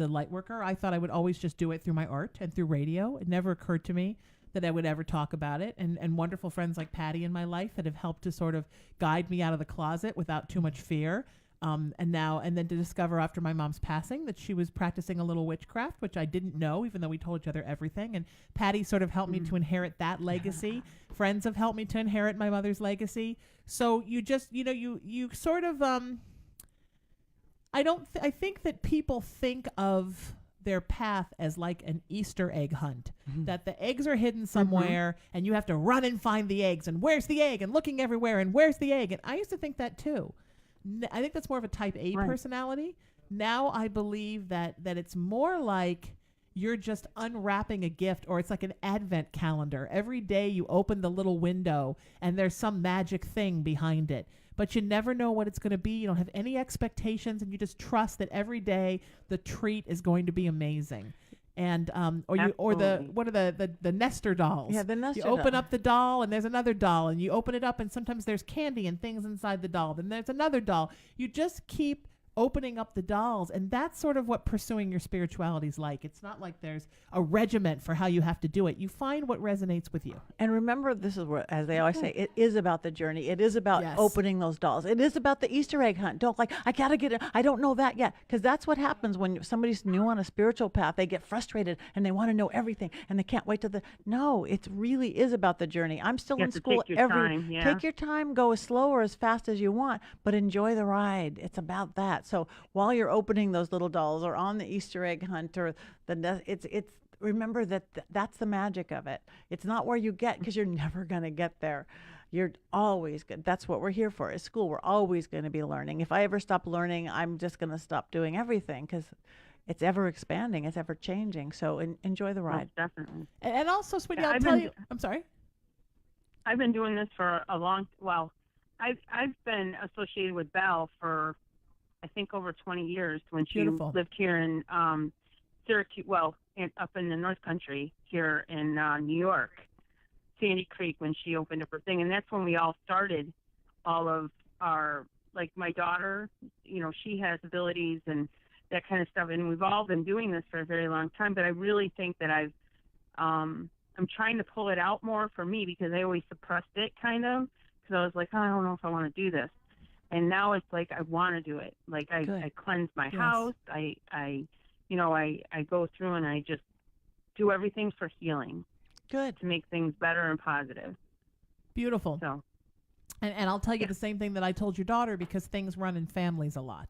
light worker. I thought I would always just do it through my art and through radio. It never occurred to me that I would ever talk about it. And wonderful friends like Patti in my life that have helped to sort of guide me out of the closet without too much fear. And then to discover after my mom's passing that she was practicing a little witchcraft, which I didn't know, even though we told each other everything. And Patti sort of helped me to inherit that legacy. Friends have helped me to inherit my mother's legacy. So you just, you sort of, I think that people think of their path as like an Easter egg hunt, that the eggs are hidden somewhere and you have to run and find the eggs and where's the egg and looking everywhere and where's the egg. And I used to think that too. I think that's more of a type A personality. Now I believe that it's more like you're just unwrapping a gift, or it's like an advent calendar. Every day you open the little window and there's some magic thing behind it, but you never know what it's going to be. You don't have any expectations and you just trust that every day the treat is going to be amazing. And what are the Nestor dolls? Yeah, the Nestor You open doll. up the doll and there's another doll, and you open it up and sometimes there's candy and things inside the doll. Then there's another doll. You just keep opening up the dolls, and that's sort of what pursuing your spirituality is like. It's not like there's a regiment for how you have to do it. You find what resonates with you. And remember, this is what, as they always say, it is about the journey. It is about opening those dolls. It is about the Easter egg hunt. Don't I gotta get it. I don't know that yet. Because that's what happens when somebody's new on a spiritual path. They get frustrated and they want to know everything and they can't wait to no, it really is about the journey. I'm still in school take your time, go as slow or as fast as you want, but enjoy the ride. It's about that. So while you're opening those little dolls or on the Easter egg hunt or it's remember that's the magic of it. It's not where you get, because you're never going to get there. You're always good. That's what we're here for. At school, we're always going to be learning. If I ever stop learning, I'm just going to stop doing everything, because it's ever expanding, it's ever changing. So enjoy the ride. Most definitely. And also, sweetie, I'll tell you. I'm sorry. I've been doing this for a I've been associated with Belle for I think over 20 years, when she lived here in Syracuse, up in the North Country here in New York, Sandy Creek, when she opened up her thing. And that's when we all started all of our, like my daughter, she has abilities and that kind of stuff. And we've all been doing this for a very long time, but I really think that I'm trying to pull it out more for me, because I always suppressed it kind of, because I was like, I don't know if I want to do this. And now it's like I want to do it. Like I cleanse my house. I go through and I just do everything for healing. Good. To make things better and positive. Beautiful. So, and I'll tell you the same thing that I told your daughter, because things run in families a lot.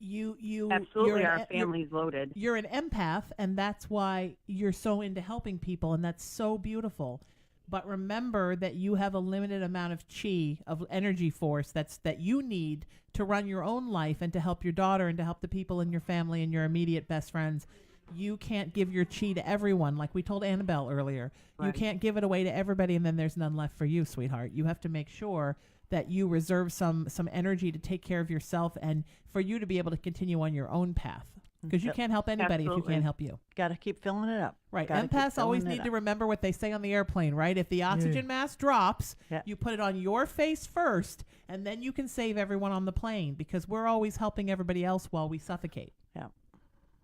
You absolutely, our family's loaded. You're an empath, and that's why you're so into helping people, and that's so beautiful. But remember that you have a limited amount of chi, of energy force that you need to run your own life and to help your daughter and to help the people in your family and your immediate best friends. You can't give your chi to everyone, like we told Annabelle earlier. Right. You can't give it away to everybody and then there's none left for you, sweetheart. You have to make sure that you reserve some energy to take care of yourself and for you to be able to continue on your own path. Because you can't help anybody if you can't help you. Got to keep filling it up. Right. Empaths always need to remember what they say on the airplane, right? If the oxygen mask drops, you put it on your face first, and then you can save everyone on the plane, because we're always helping everybody else while we suffocate. Yeah.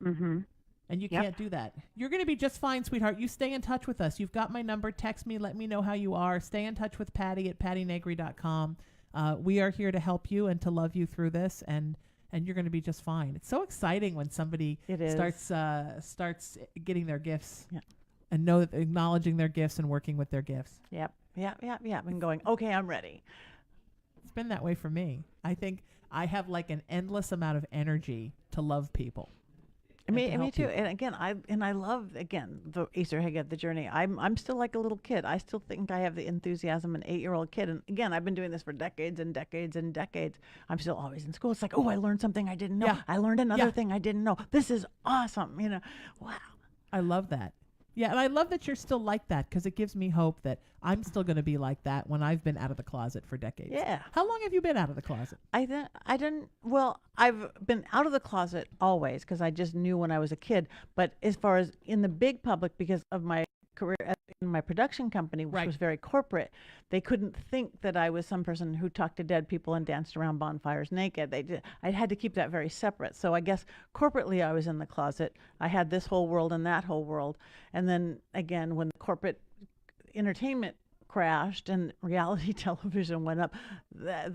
Mm-hmm. And you can't do that. You're going to be just fine, sweetheart. You stay in touch with us. You've got my number. Text me. Let me know how you are. Stay in touch with Patti at pattinegri.com. We are here to help you and to love you through this, and you're going to be just fine. It's so exciting when somebody starts getting their gifts and acknowledging their gifts and working with their gifts. Yep. And going, okay, I'm ready. It's been that way for me. I think I have like an endless amount of energy to love people. Me too. And again, I love the Easter egg of the journey. I'm still like a little kid. I still think I have the enthusiasm of an 8-year-old kid. And again, I've been doing this for decades and decades and decades. I'm still always in school. It's like, oh, I learned something I didn't know. Yeah. I learned another thing I didn't know. This is awesome. Wow. I love that. Yeah, and I love that you're still like that, because it gives me hope that I'm still going to be like that when I've been out of the closet for decades. Yeah. How long have you been out of the closet? Well, I've been out of the closet always, because I just knew when I was a kid. But as far as in the big public, because of my career in my production company, which was very corporate, they couldn't think that I was some person who talked to dead people and danced around bonfires naked. I had to keep that very separate. So I guess corporately I was in the closet. I had this whole world and that whole world. And then again, when the corporate entertainment crashed and reality television went up,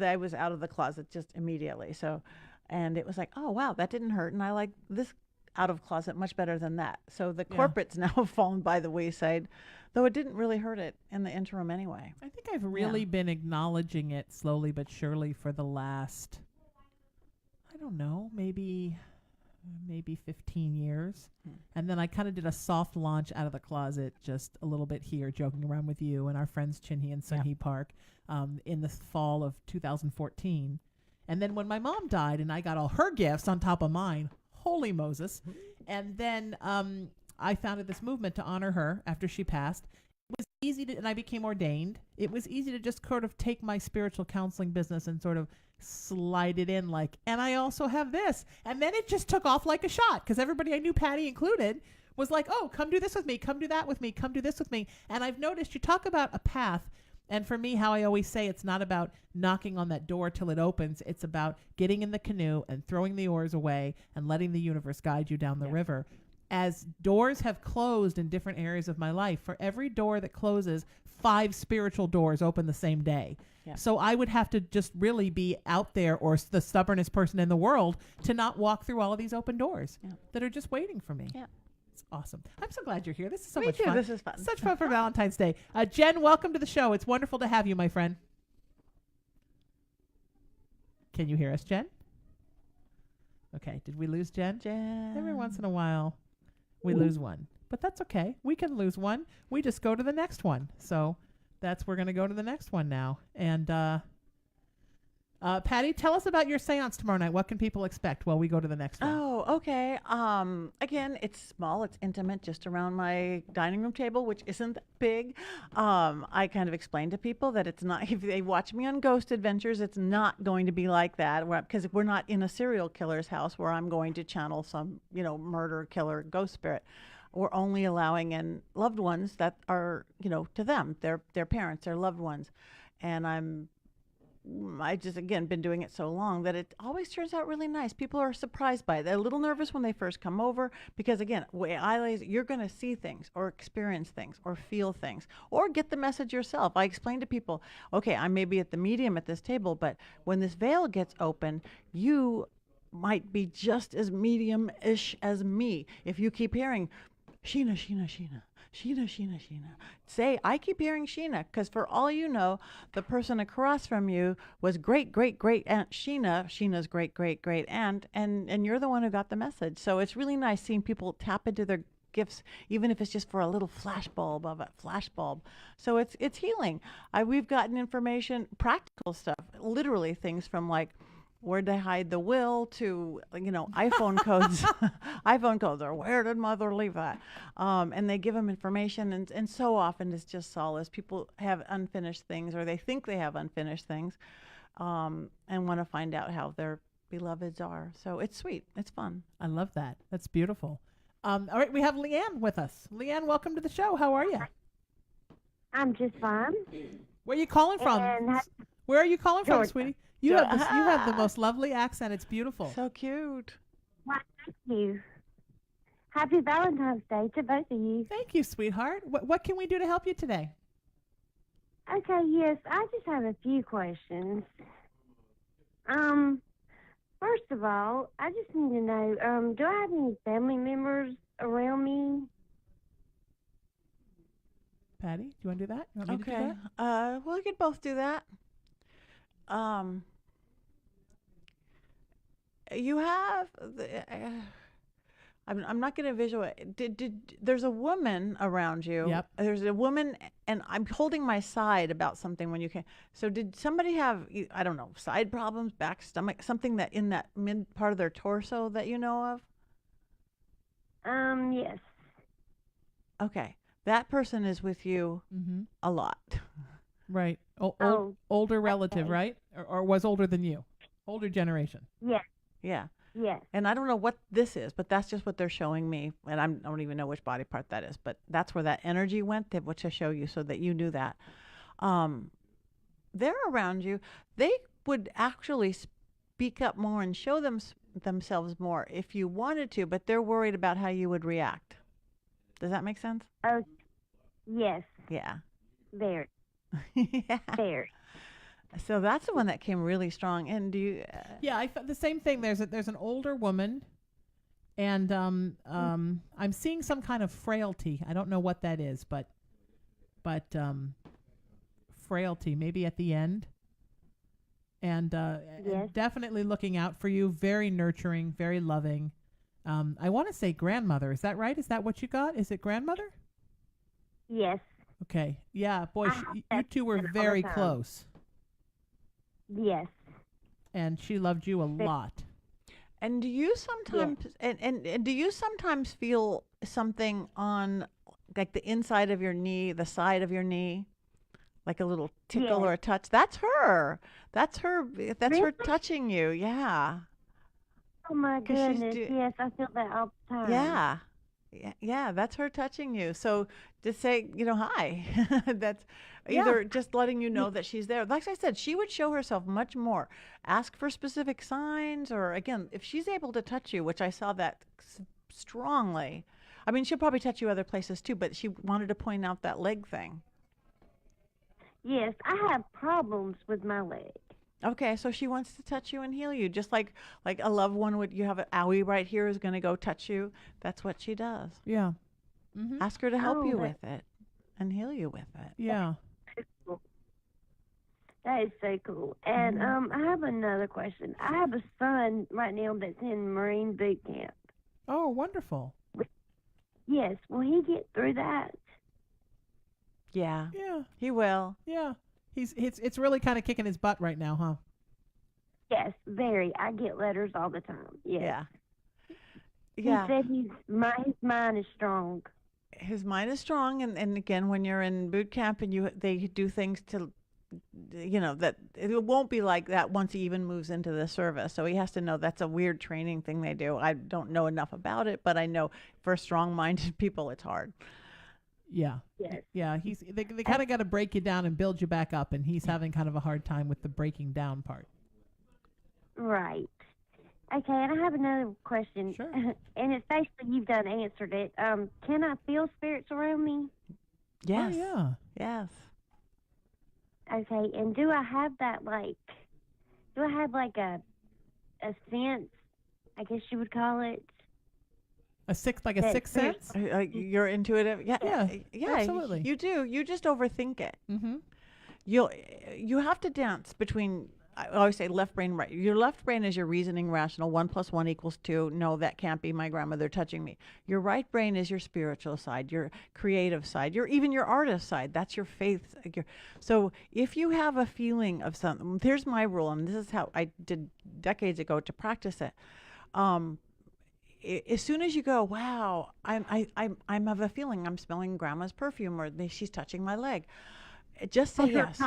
I was out of the closet just immediately. So, and it was like, oh wow, that didn't hurt, and I like this out of closet much better than that. So the corporates now have fallen by the wayside, though it didn't really hurt it in the interim anyway. I think I've really been acknowledging it slowly but surely for the last, I don't know, maybe 15 years. And then I kind of did a soft launch out of the closet just a little bit here, joking around with you and our friends Chinhee and Sunhee Park in the fall of 2014. And then when my mom died and I got all her gifts on top of mine, holy Moses. And then I founded this movement to honor her after she passed. It was easy to, and I became ordained. It was easy to just sort of take my spiritual counseling business and sort of slide it in like, and I also have this. And then it just took off like a shot, because everybody I knew, Patti included, was like, oh, come do this with me, come do that with me, come do this with me. And I've noticed, you talk about a path. And for me, how I always say, it's not about knocking on that door till it opens. It's about getting in the canoe and throwing the oars away and letting the universe guide you down the river. As doors have closed in different areas of my life, for every door that closes, 5 spiritual doors open the same day. Yeah. So I would have to just really be out there, or the stubbornest person in the world, to not walk through all of these open doors that are just waiting for me. Yeah. It's awesome. I'm so glad you're here. This is so much fun. This is fun. Such fun for Valentine's Day. Jen, welcome to the show. It's wonderful to have you, my friend. Can you hear us, Jen? Okay. Did we lose Jen? Every once in a while, we lose one. But that's okay. We can lose one. We just go to the next one. So we're going to go to the next one now. And Patti, tell us about your seance tomorrow night. What can people expect while we go to the next one? Oh, okay. Again, it's small, it's intimate, just around my dining room table, which isn't big. I kind of explain to people that it's not, if they watch me on Ghost Adventures, it's not going to be like that, because we're not in a serial killer's house where I'm going to channel some, murder killer ghost spirit. We're only allowing in loved ones that are, to them, their parents, their loved ones. And I just, again, been doing it so long that it always turns out really nice. People are surprised by it. They're a little nervous when they first come over because, again, you're going to see things or experience things or feel things or get the message yourself. I explain to people, okay, I may be at the medium at this table, but when this veil gets open, you might be just as medium-ish as me. If you keep hearing, Sheena, Sheena, Sheena, Sheena, Sheena, Sheena. Say, I keep hearing Sheena, because for all you know, the person across from you was great, great, great Aunt Sheena, Sheena's great, great, great aunt, and you're the one who got the message. So it's really nice seeing people tap into their gifts, even if it's just for a little flashbulb of a flashbulb. So it's healing. We've gotten information, practical stuff, literally things from like, where'd they hide the will to, iPhone codes, iPhone codes, or where did mother leave that? And they give them information, and so often it's just solace. People have unfinished things, or they think they have unfinished things, and want to find out how their beloveds are. So it's sweet. It's fun. I love that. That's beautiful. All right, we have Leanne with us. Leanne, welcome to the show. How are you? I'm just fine. Where are you calling from? Where are you calling from, sweetie? You have the most lovely accent. It's beautiful. So cute. Well, thank you. Happy Valentine's Day to both of you. Thank you, sweetheart. What can we do to help you today? Okay, yes, I just have a few questions. First of all, I just need to know, do I have any family members around me? Patti, do you want to do that? You want me to do that? Well, we could both do that. You have, I'm not going to visualize. There's a woman around you. Yep. There's a woman, and I'm holding my side about something when you came. So did somebody have, I don't know, side problems, back, stomach, something that in that mid part of their torso that you know of? Yes. Okay. That person is with you a lot. Right. Oh, Older relative, okay. right? Or was older than you? Older generation. Yes. Yeah. Yes. And I don't know what this is, but that's just what they're showing me. And I don't even know which body part that is, but that's where that energy went, which I show you so that you knew that. They're around you. They would actually speak up more and show themselves more if you wanted to, but they're worried about how you would react. Does that make sense? Oh, yes. Yeah. Very. Yeah. Very. So that's the one that came really strong. And do you? Yeah, I felt the same thing. There's an older woman, and I'm seeing some kind of frailty. I don't know what that is, but frailty maybe at the end, and Yes. definitely looking out for you. Very nurturing, very loving. I want to say grandmother. Is that right? Is that what you got? Is it grandmother? Yes. Okay. Yeah, boy, you that two were all the very time. close, Yes. and she loved you a lot. And do you sometimes and do you sometimes feel something on like the inside of your knee, the side of your knee, like a little tickle Yes. or a touch? That's her. That's her. That's her Really? touching you. Yeah. Oh my 'Cause she's goodness. Yes, I feel that all the time. Yeah. Yeah, that's her touching you. So just say, hi. That's either just letting you know that she's there. Like I said, she would show herself much more. Ask for specific signs, or again, if she's able to touch you, which I saw that strongly. I mean, she'll probably touch you other places too, but she wanted to point out that leg thing. Yes, I have problems with my leg. Okay, so she wants to touch you and heal you, just like a loved one would. You have an owie right here is going to go touch you. That's what she does. Yeah. Mm-hmm. Ask her to help Oh, you that- with it and heal you with it. Yeah. That is so cool. And Mm-hmm. I have another question. I have a son right now that's in Marine boot camp. Oh, wonderful. Yes, will he get through that? Yeah, Yeah. he will. Yeah. It's really kind of kicking his butt right now, huh? Yes, very. I get letters all the time. Yes. Yeah. He Yeah. said his mind is strong. His mind is strong, and again, when you're in boot camp and they do things to, that it won't be like that once he even moves into the service. So he has to know that's a weird training thing they do. I don't know enough about it, but I know for strong-minded people, it's hard. Yeah. Yes. Yeah. They kind of got to break you down and build you back up, and he's having kind of a hard time with the breaking down part. Right. Okay, and I have another question. Sure. And it's basically you've done answered it. Can I feel spirits around me? Yes. Oh, yeah. Yes. Okay, and do I have that do I have a sense, I guess you would call it? A sixth That sixth spirits- sense. You're intuitive. Yeah. Yeah, absolutely. You do. You just overthink it. Mm-hmm. You have to dance between. I always say left brain, right. Your left brain is your reasoning, rational. 1 + 1 = 2. No, that can't be my grandmother touching me. Your right brain is your spiritual side, your creative side, even your artist side. That's your faith. So if you have a feeling of something, here's my rule, and this is how I did decades ago to practice it. As soon as you go, wow, I'm of a feeling. I'm smelling grandma's perfume, or she's touching my leg. Just say yes.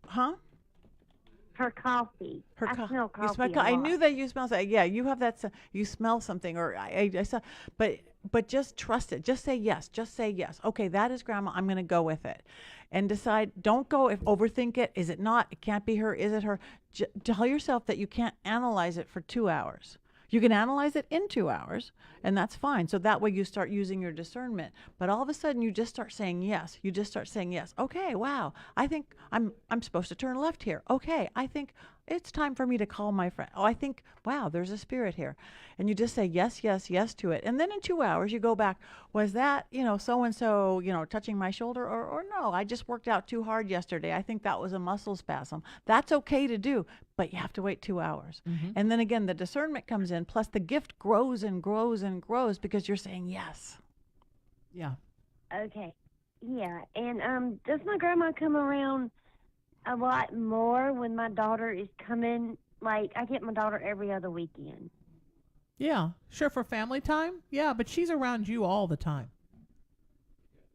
Huh? Her coffee. I smell coffee. You smell a I lot. knew that you smell something. Yeah, you have that. You smell something, or I saw. But just trust it. Just say yes. Just say yes. Okay, that is grandma. I'm going to go with it, and decide. Don't go overthink it. Is it not? It can't be her. Is it her? Tell yourself that you can't analyze it for 2 hours. You can analyze it in 2 hours, and that's fine. So that way you start using your discernment. But all of a sudden you just start saying yes. You just start saying yes. Okay, wow. I think I'm supposed to turn left here. Okay, I think it's time for me to call my friend. Oh, I think, wow, there's a spirit here. And you just say yes, yes, yes to it. And then in 2 hours, you go back, was that, so-and-so, touching my shoulder? Or no, I just worked out too hard yesterday. I think that was a muscle spasm. That's okay to do, but you have to wait 2 hours. And then again, the discernment comes in, plus the gift grows and grows and grows because you're saying yes. Yeah. Okay. Yeah. And does my grandma come around a lot more when my daughter is coming? Like, I get my daughter every other weekend. Yeah, sure, for family time. Yeah, but she's around you all the time.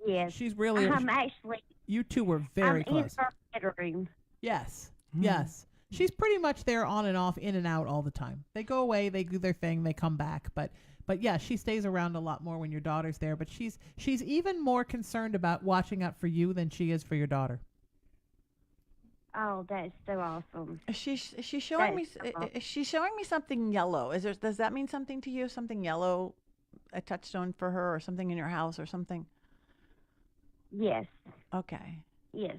Yes. She's really. Actually. You two were very I'm close. in her bedroom. Yes. Yes. She's pretty much there on and off, in and out all the time. They go away, they do their thing, they come back. But yeah, she stays around a lot more when your daughter's there. But she's even more concerned about watching out for you than she is for your daughter. Oh, that's so awesome. She's showing me. She's showing me something yellow. Does that mean something to you? Something yellow, a touchstone for her, or something in your house, or something? Yes. Okay. Yes.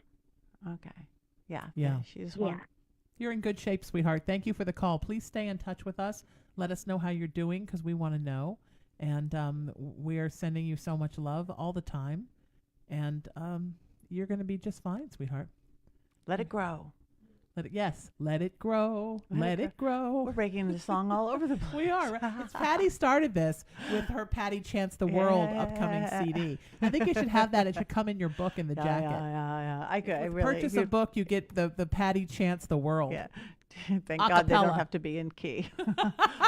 Okay. Yeah. Yeah. She's Yeah. You're in good shape, sweetheart. Thank you for the call. Please stay in touch with us. Let us know how you're doing because we want to know. And we are sending you so much love all the time. And you're going to be just fine, sweetheart. Let it grow. Let it grow. Let it grow. We're breaking the song all over the place. We are. It's Patti started this with her Patti Chants the World upcoming CD. I think you should have that. It should come in your book in the jacket. Yeah. I really purchase a book, you get the Patti Chants the World. Yeah. Thank God they don't have to be in key.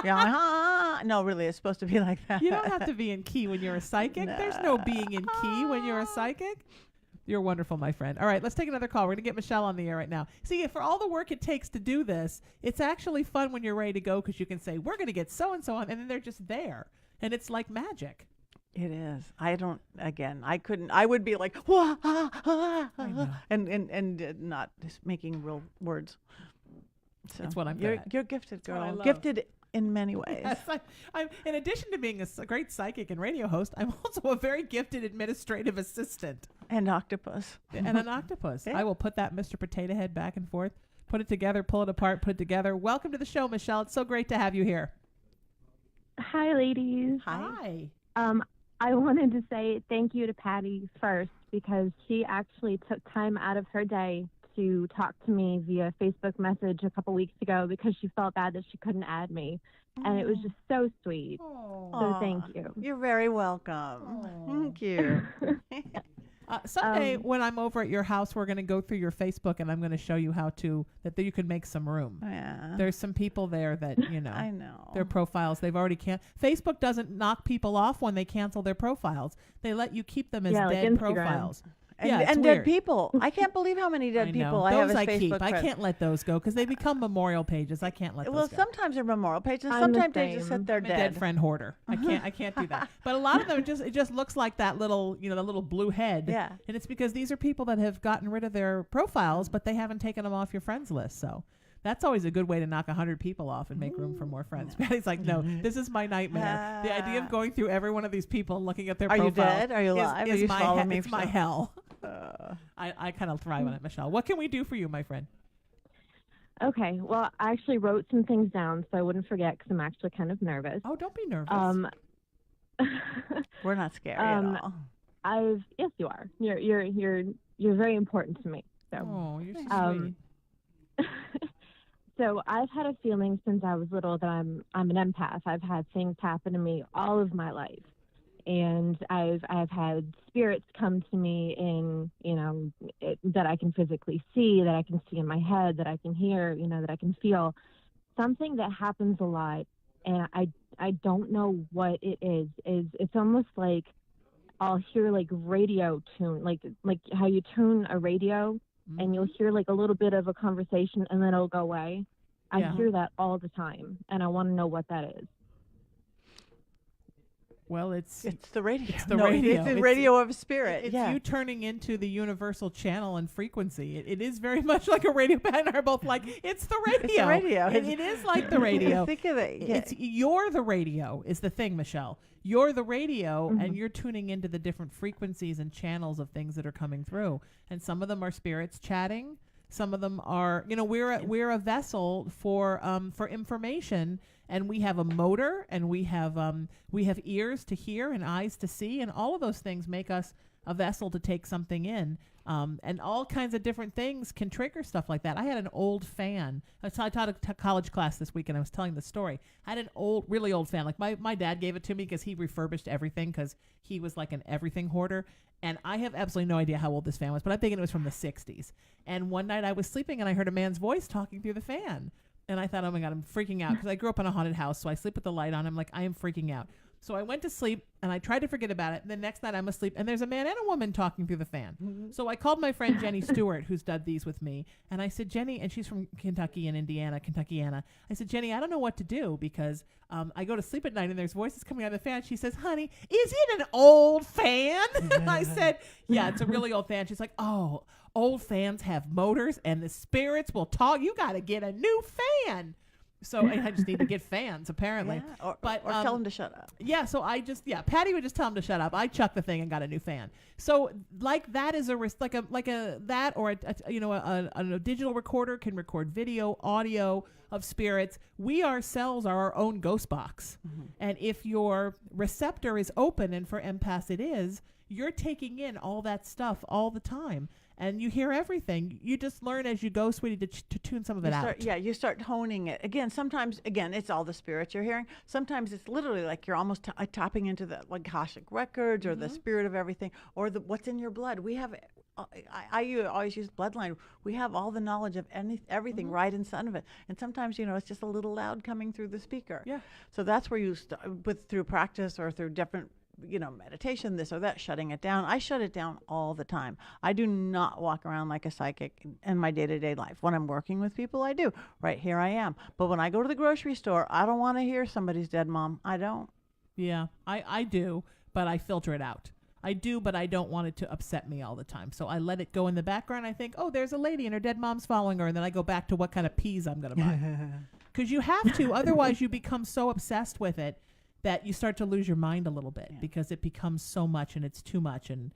No, really, it's supposed to be like that. You don't have to be in key when you're a psychic. No. There's no being in key when you're a psychic. You're wonderful, my friend. All right, let's take another call. We're going to get Michelle on the air right now. See, for all the work it takes to do this, it's actually fun when you're ready to go because you can say, we're going to get so-and-so on, and then they're just there. And it's like magic. It is. I would be like, wah, and not just making real words. So that's what I'm good at. You're gifted, girl. Gifted in many ways. Yes, I'm in addition to being a great psychic and radio host, I'm also a very gifted administrative assistant. And octopus. And an octopus. Yeah. I will put that Mr. Potato Head back and forth, put it together, pull it apart, put it together. Welcome to the show, Michelle. It's so great to have you here. Hi, ladies. Hi. I wanted to say thank you to Patti first because she actually took time out of her day to talk to me via Facebook message a couple weeks ago because she felt bad that she couldn't add me. And it was just so sweet. So thank you. You're very welcome. Thank you. Someday when I'm over at your house, we're going to go through your Facebook and I'm going to show you how to, that you can make some room. Yeah. There's some people there that, I know. Their profiles, they've already Facebook doesn't knock people off when they cancel their profiles. They let you keep them as dead profiles. And dead people. I can't believe how many dead people I have as Facebook keep. friends. I can't let those go because they become memorial pages. I can't let those go. Well, sometimes they're memorial pages. Sometimes they just sit there dead. Dead friend hoarder. I can't do that. But a lot of them it just looks like that little, the little blue head. Yeah. And it's because these are people that have gotten rid of their profiles, but they haven't taken them off your friends list. So that's always a good way to knock 100 people off and make room for more friends. Patty's like, no, this is my nightmare. The idea of going through every one of these people and looking at their profiles. Are you dead? Are you alive? Is my hell. I kind of thrive on it, Michelle. What can we do for you, my friend? Okay. Well, I actually wrote some things down so I wouldn't forget because I'm actually kind of nervous. Oh, don't be nervous. We're not scary at all. Yes, you are. You're very important to me. So. Oh, you're so sweet. So I've had a feeling since I was little that I'm an empath. I've had things happen to me all of my life. And I've had spirits come to me in, that I can physically see, that I can see in my head, that I can hear, that I can feel. Something that happens a lot, and I don't know what it is it's almost like I'll hear like radio tune, like how you tune a radio and you'll hear like a little bit of a conversation and then it'll go away. I hear that all the time, and I want to know what that is. Well, it's the radio. It's the radio. It's the radio of spirit. It's you turning into the universal channel and frequency. It is very much like a radio. Pat and I are both like, it's the radio. It's the radio. It is like the radio. Think of it. Yeah. You're the radio is the thing, Michelle. You're the radio, and you're tuning into the different frequencies and channels of things that are coming through. And some of them are spirits chatting. Some of them are, we're a vessel for information, and we have a motor, and we have ears to hear and eyes to see, and all of those things make us a vessel to take something in. And all kinds of different things can trigger stuff like that. I had an old fan. I taught a college class this week, and I was telling the story. I had an really old fan. Like my dad gave it to me because he refurbished everything because he was like an everything hoarder. And I have absolutely no idea how old this fan was, but I'm thinking it was from the 60s. And one night I was sleeping, and I heard a man's voice talking through the fan. And I thought, oh my God, I'm freaking out because I grew up in a haunted house, so I sleep with the light on. I'm like, I am freaking out. So I went to sleep, and I tried to forget about it. And the next night I'm asleep, and there's a man and a woman talking through the fan. Mm-hmm. So I called my friend Jenny Stewart, who's done these with me, and I said, Jenny, and she's from Kentucky and Kentuckiana. I said, Jenny, I don't know what to do because I go to sleep at night, and there's voices coming out of the fan. She says, honey, is it an old fan? And I said, yeah, it's a really old fan. She's like, oh, old fans have motors, and the spirits will talk. You got to get a new fan. So I just need to get fans, apparently. Yeah, or tell them to shut up. Yeah, so Patti would just tell him to shut up. I chucked the thing and got a new fan. So like that is a risk, like a that or a digital recorder can record video, audio of spirits. We ourselves are our own ghost box. Mm-hmm. And if your receptor is open, and for empaths it is, you're taking in all that stuff all the time. And you hear everything. You just learn as you go, sweetie, to tune some of it out. Yeah, you start honing it. Sometimes it's all the spirits you're hearing. Sometimes it's literally like you're almost tapping into the Akashic records or the spirit of everything or what's in your blood. We have, I always use bloodline. We have all the knowledge of everything right in front of it. And sometimes, it's just a little loud coming through the speaker. Yeah. So that's where you through practice or through different meditation, this or that, shutting it down. I shut it down all the time. I do not walk around like a psychic in my day-to-day life. When I'm working with people, I do. Right here I am. But when I go to the grocery store, I don't want to hear somebody's dead mom. I don't. Yeah, I do, but I filter it out. I do, but I don't want it to upset me all the time. So I let it go in the background. I think, oh, there's a lady and her dead mom's following her. And then I go back to what kind of peas I'm going to buy. Because you have to. Otherwise, you become so obsessed with it that you start to lose your mind a little bit because it becomes so much and it's too much. And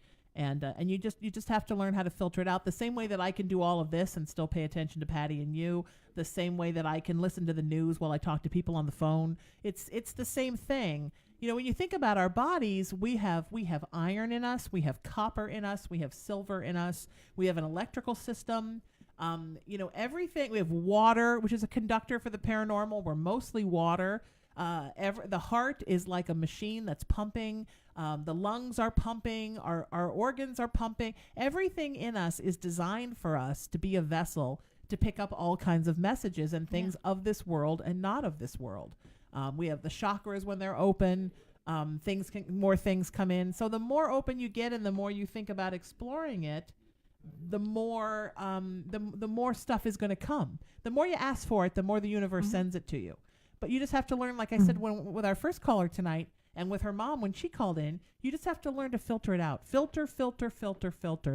you just have to learn how to filter it out. The same way that I can do all of this and still pay attention to Patti and you, the same way that I can listen to the news while I talk to people on the phone. It's the same thing. When you think about our bodies, we have iron in us, we have copper in us, we have silver in us, we have an electrical system. Everything. We have water, which is a conductor for the paranormal. We're mostly water. The heart is like a machine that's pumping. The lungs are pumping. Our organs are pumping. Everything in us is designed for us to be a vessel to pick up all kinds of messages and things of this world and not of this world. We have the chakras when they're open. More things come in. So the more open you get and the more you think about exploring it, the more stuff is going to come. The more you ask for it, the more the universe sends it to you. But you just have to learn, like I said, with our first caller tonight and with her mom when she called in, you just have to learn to filter it out. Filter.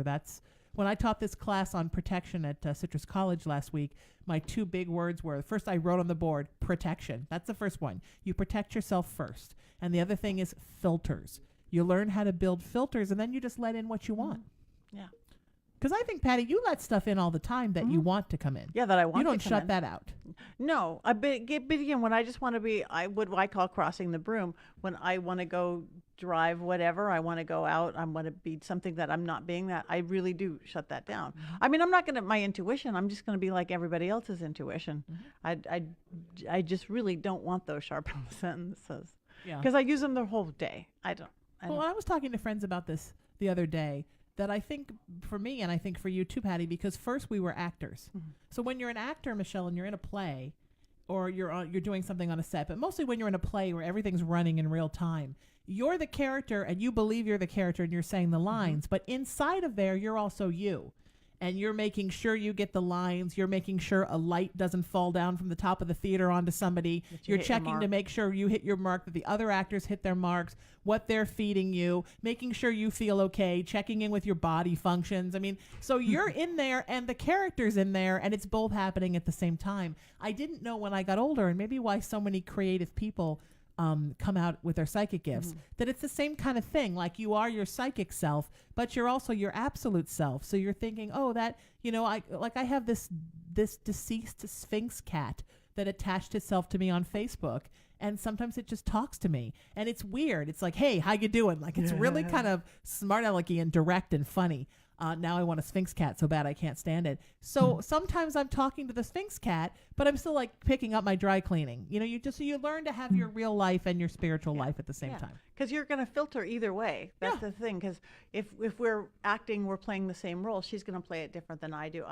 That's when I taught this class on protection at Citrus College last week. My two big words were, first I wrote on the board, protection. That's the first one. You protect yourself first. And the other thing is filters. You learn how to build filters, and then you just let in what you want. Yeah. Because I think, Patti, you let stuff in all the time that you want to come in. Yeah, that I want to come in. You don't shut that out. No. But again, when I just want to be, what I call crossing the broom, when I want to go drive whatever, I want to go out, I want to be something that I'm not being that, I really do shut that down. I mean, I'm not going to, my intuition, I'm just going to be like everybody else's intuition. I just really don't want those sharpened sentences. Yeah. Because I use them the whole day. I don't. Well, I was talking to friends about this the other day. That I think for me, and I think for you too, Patti, because first we were actors. So when you're an actor, Michelle, and you're in a play, or you're doing something on a set, but mostly when you're in a play where everything's running in real time, you're the character, and you believe you're the character, and you're saying the lines. But inside of there, you're also you. And you're making sure you get the lines. You're making sure a light doesn't fall down from the top of the theater onto somebody. You're checking to make sure you hit your mark, that the other actors hit their marks, what they're feeding you, making sure you feel okay, checking in with your body functions. I mean, so you're in there and the character's in there, and it's both happening at the same time. I didn't know when I got older, and maybe why so many creative people come out with their psychic gifts, that it's the same kind of thing. Like you are your psychic self, but you're also your absolute self. So you're thinking, oh, that, I have this deceased Sphinx cat that attached itself to me on Facebook. And sometimes it just talks to me. And it's weird. It's like, hey, how you doing? Like, it's really kind of smart alecky and direct and funny. Now I want a Sphinx cat so bad I can't stand it. So sometimes I'm talking to the Sphinx cat, but I'm still like picking up my dry cleaning. You learn to have your real life and your spiritual life at the same time. Because you're going to filter either way. That's the thing. Because if we're acting, we're playing the same role, she's going to play it different than I do.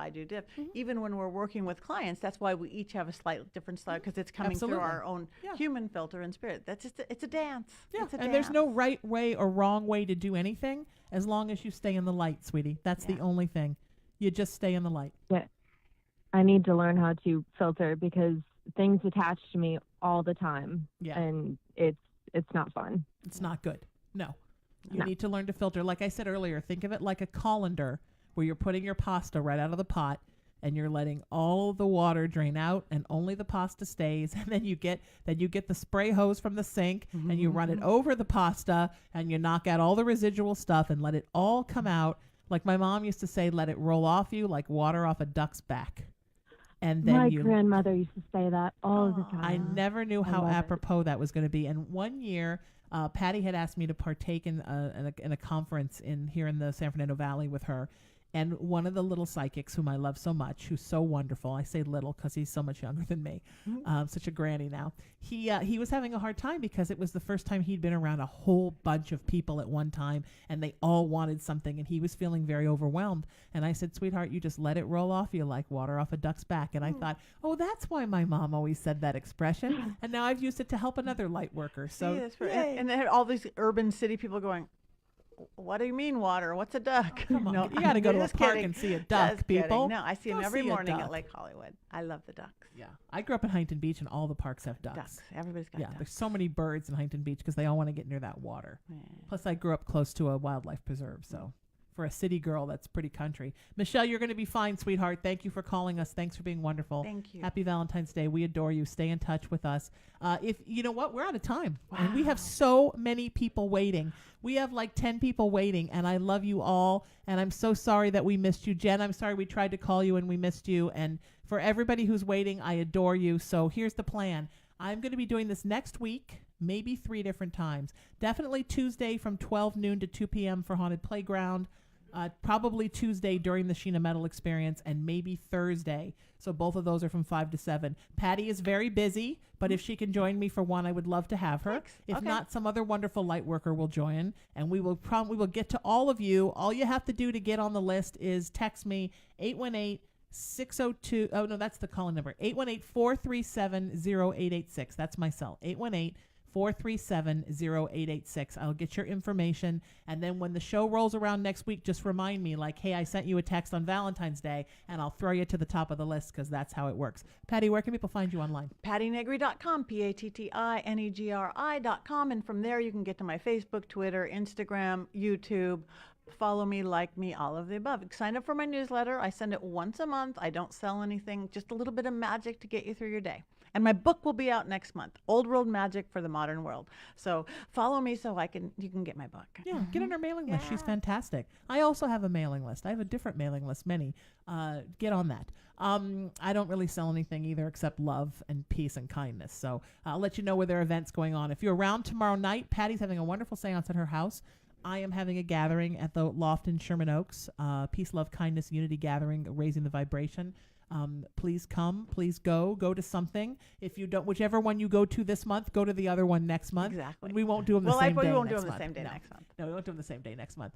Even when we're working with clients, that's why we each have a slightly different style, because it's coming through our own human filter and spirit. That's just it's a dance. Yeah, it's a and dance. There's no right way or wrong way to do anything as long as you stay in the light, sweetie. That's the only thing. You just stay in the light. Yeah. I need to learn how to filter because things attach to me all the time. Yeah. And it's not fun. It's not good. No. You need to learn to filter. Like I said earlier, think of it like a colander where you're putting your pasta right out of the pot and you're letting all the water drain out and only the pasta stays. And then you get the spray hose from the sink and you run it over the pasta and you knock out all the residual stuff and let it all come out. Like my mom used to say, let it roll off you like water off a duck's back. And then my grandmother used to say that all the time. I never knew how apropos that was going to be. And one year, Patti had asked me to partake in a conference here in the San Fernando Valley with her. And one of the little psychics whom I love so much, who's so wonderful, I say little because he's so much younger than me, such a granny now, he was having a hard time because it was the first time he'd been around a whole bunch of people at one time and they all wanted something and he was feeling very overwhelmed. And I said, sweetheart, you just let it roll off you like water off a duck's back. And I thought, oh, that's why my mom always said that expression. And now I've used it to help another light worker. So, that's right. And then all these urban city people going, what do you mean water? What's a duck? Come on, you got to go to a park and see a duck, just people. Kidding. No, I see them every morning at Lake Hollywood. I love the ducks. Yeah, I grew up in Huntington Beach, and all the parks have ducks. Everybody's got ducks. There's so many birds in Huntington Beach because they all want to get near that water. Yeah. Plus, I grew up close to a wildlife preserve, so for a city girl, that's pretty country. Michelle, you're going to be fine, sweetheart. Thank you for calling us. Thanks for being wonderful. Thank you. Happy Valentine's Day. We adore you. Stay in touch with us. If you know what, we're out of time, and we have so many people waiting. We have like 10 people waiting, and I love you all, and I'm so sorry that we missed you. Jen, I'm sorry we tried to call you and we missed you, and for everybody who's waiting, I adore you. So here's the plan. I'm going to be doing this next week, maybe 3 different times. Definitely Tuesday from 12 noon to 2 p.m. for Haunted Playground. Probably Tuesday during the Sheena Metal Experience, and maybe Thursday. So both of those are from 5 to 7. Patti is very busy, but if she can join me for one, I would love to have her. Thanks. If not, some other wonderful light worker will join, and we will get to all of you. All you have to do to get on the list is text me 818-602. Oh no, that's the calling number. 818-437-0886. That's my cell. 818-437-0886. I'll get your information, and then when the show rolls around next week, just remind me, like, hey, I sent you a text on Valentine's Day, and I'll throw you to the top of the list because that's how it works. Patti, where can people find you online? PattiNegri.com, PattiNegri.com, and from there you can get to my Facebook, Twitter, Instagram, YouTube. Follow me, like me, all of the above. Sign up for my newsletter. I send it once a month. I don't sell anything, just a little bit of magic to get you through your day. And my book will be out next month, Old World Magic for the Modern World. So follow me so you can get my book. Yeah, get on her mailing list. She's fantastic. I also have a mailing list. I have a different mailing list, many. Get on that. I don't really sell anything either except love and peace and kindness. So I'll let you know where there are events going on. If you're around tomorrow night, Patti's having a wonderful seance at her house. I am having a gathering at the Loft in Sherman Oaks, Peace, Love, Kindness, Unity Gathering, raising the vibration. Please come, please go to something. If you don't, whichever one you go to this month, go to the other one next month. Exactly. We won't do them the same day. We won't do them the same day next month. No, we won't do them the same day next month.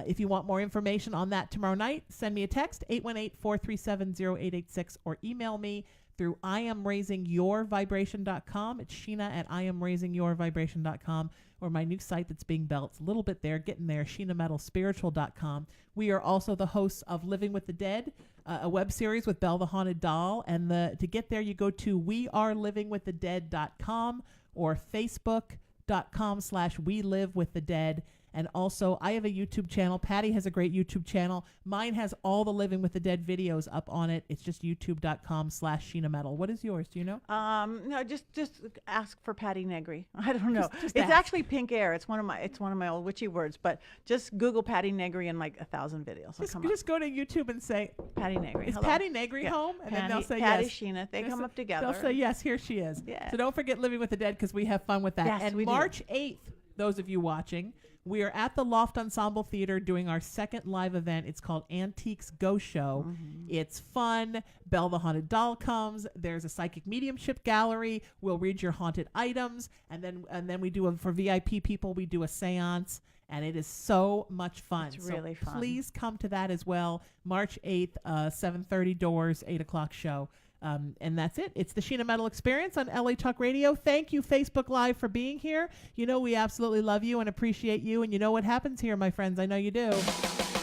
If you want more information on that tomorrow night, send me a text, 818-437-0886, or email me through IamRaisingYourVibration.com. It's Sheena at IamRaisingYourVibration.com, or my new site that's being built. It's a little bit there, getting there, SheenaMetalSpiritual.com. We are also the hosts of Living with the Dead, a web series with Belle the Haunted Doll. And to get there, you go to wearelivingwiththedead.com or Facebook.com/WeLiveWithTheDead. And also, I have a YouTube channel. Patti has a great YouTube channel. Mine has all the Living with the Dead videos up on it. It's just youtube.com/Sheena Metal. What is yours? Do you know? No, just ask for Patti Negri. I don't know. Just it's ask. actually pink air. It's one of my old witchy words. But just Google Patti Negri and like 1,000 videos. Just go to YouTube and say Patti Negri. Is Hello. Patti Negri home? And then they'll say Patti, yes. Sheena. They come up together. They'll say yes. Here she is. Yeah. So don't forget Living with the Dead because we have fun with that. Yes, and we do. March 8th, those of you watching, we are at the Loft Ensemble Theater doing our second live event. It's called Antiques Ghost Show. It's fun. Belle the Haunted Doll comes. There's a psychic mediumship gallery. We'll read your haunted items, and then we do for VIP people. We do a séance. And it is so much fun. It's really fun. Please come to that as well. March 8th, 7:30 doors, 8 o'clock show. And that's it. It's the Sheena Metal Experience on LA Talk Radio. Thank you, Facebook Live, for being here. You know we absolutely love you and appreciate you. And you know what happens here, my friends. I know you do.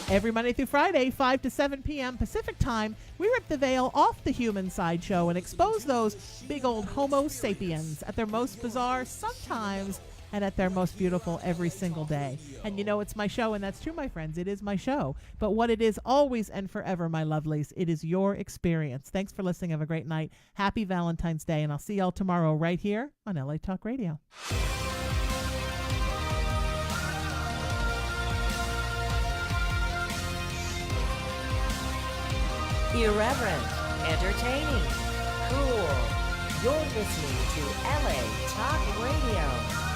Every Monday through Friday, 5 to 7 p.m. Pacific time, we rip the veil off the human sideshow and expose those big old Homo sapiens at their most bizarre sometimes and at their most beautiful every single day. And you know it's my show, and that's true, my friends. It is my show. But what it is always and forever, my lovelies, it is your experience. Thanks for listening. Have a great night. Happy Valentine's Day, and I'll see y'all tomorrow right here on LA Talk Radio. Irreverent, entertaining, cool. You're listening to LA Talk Radio.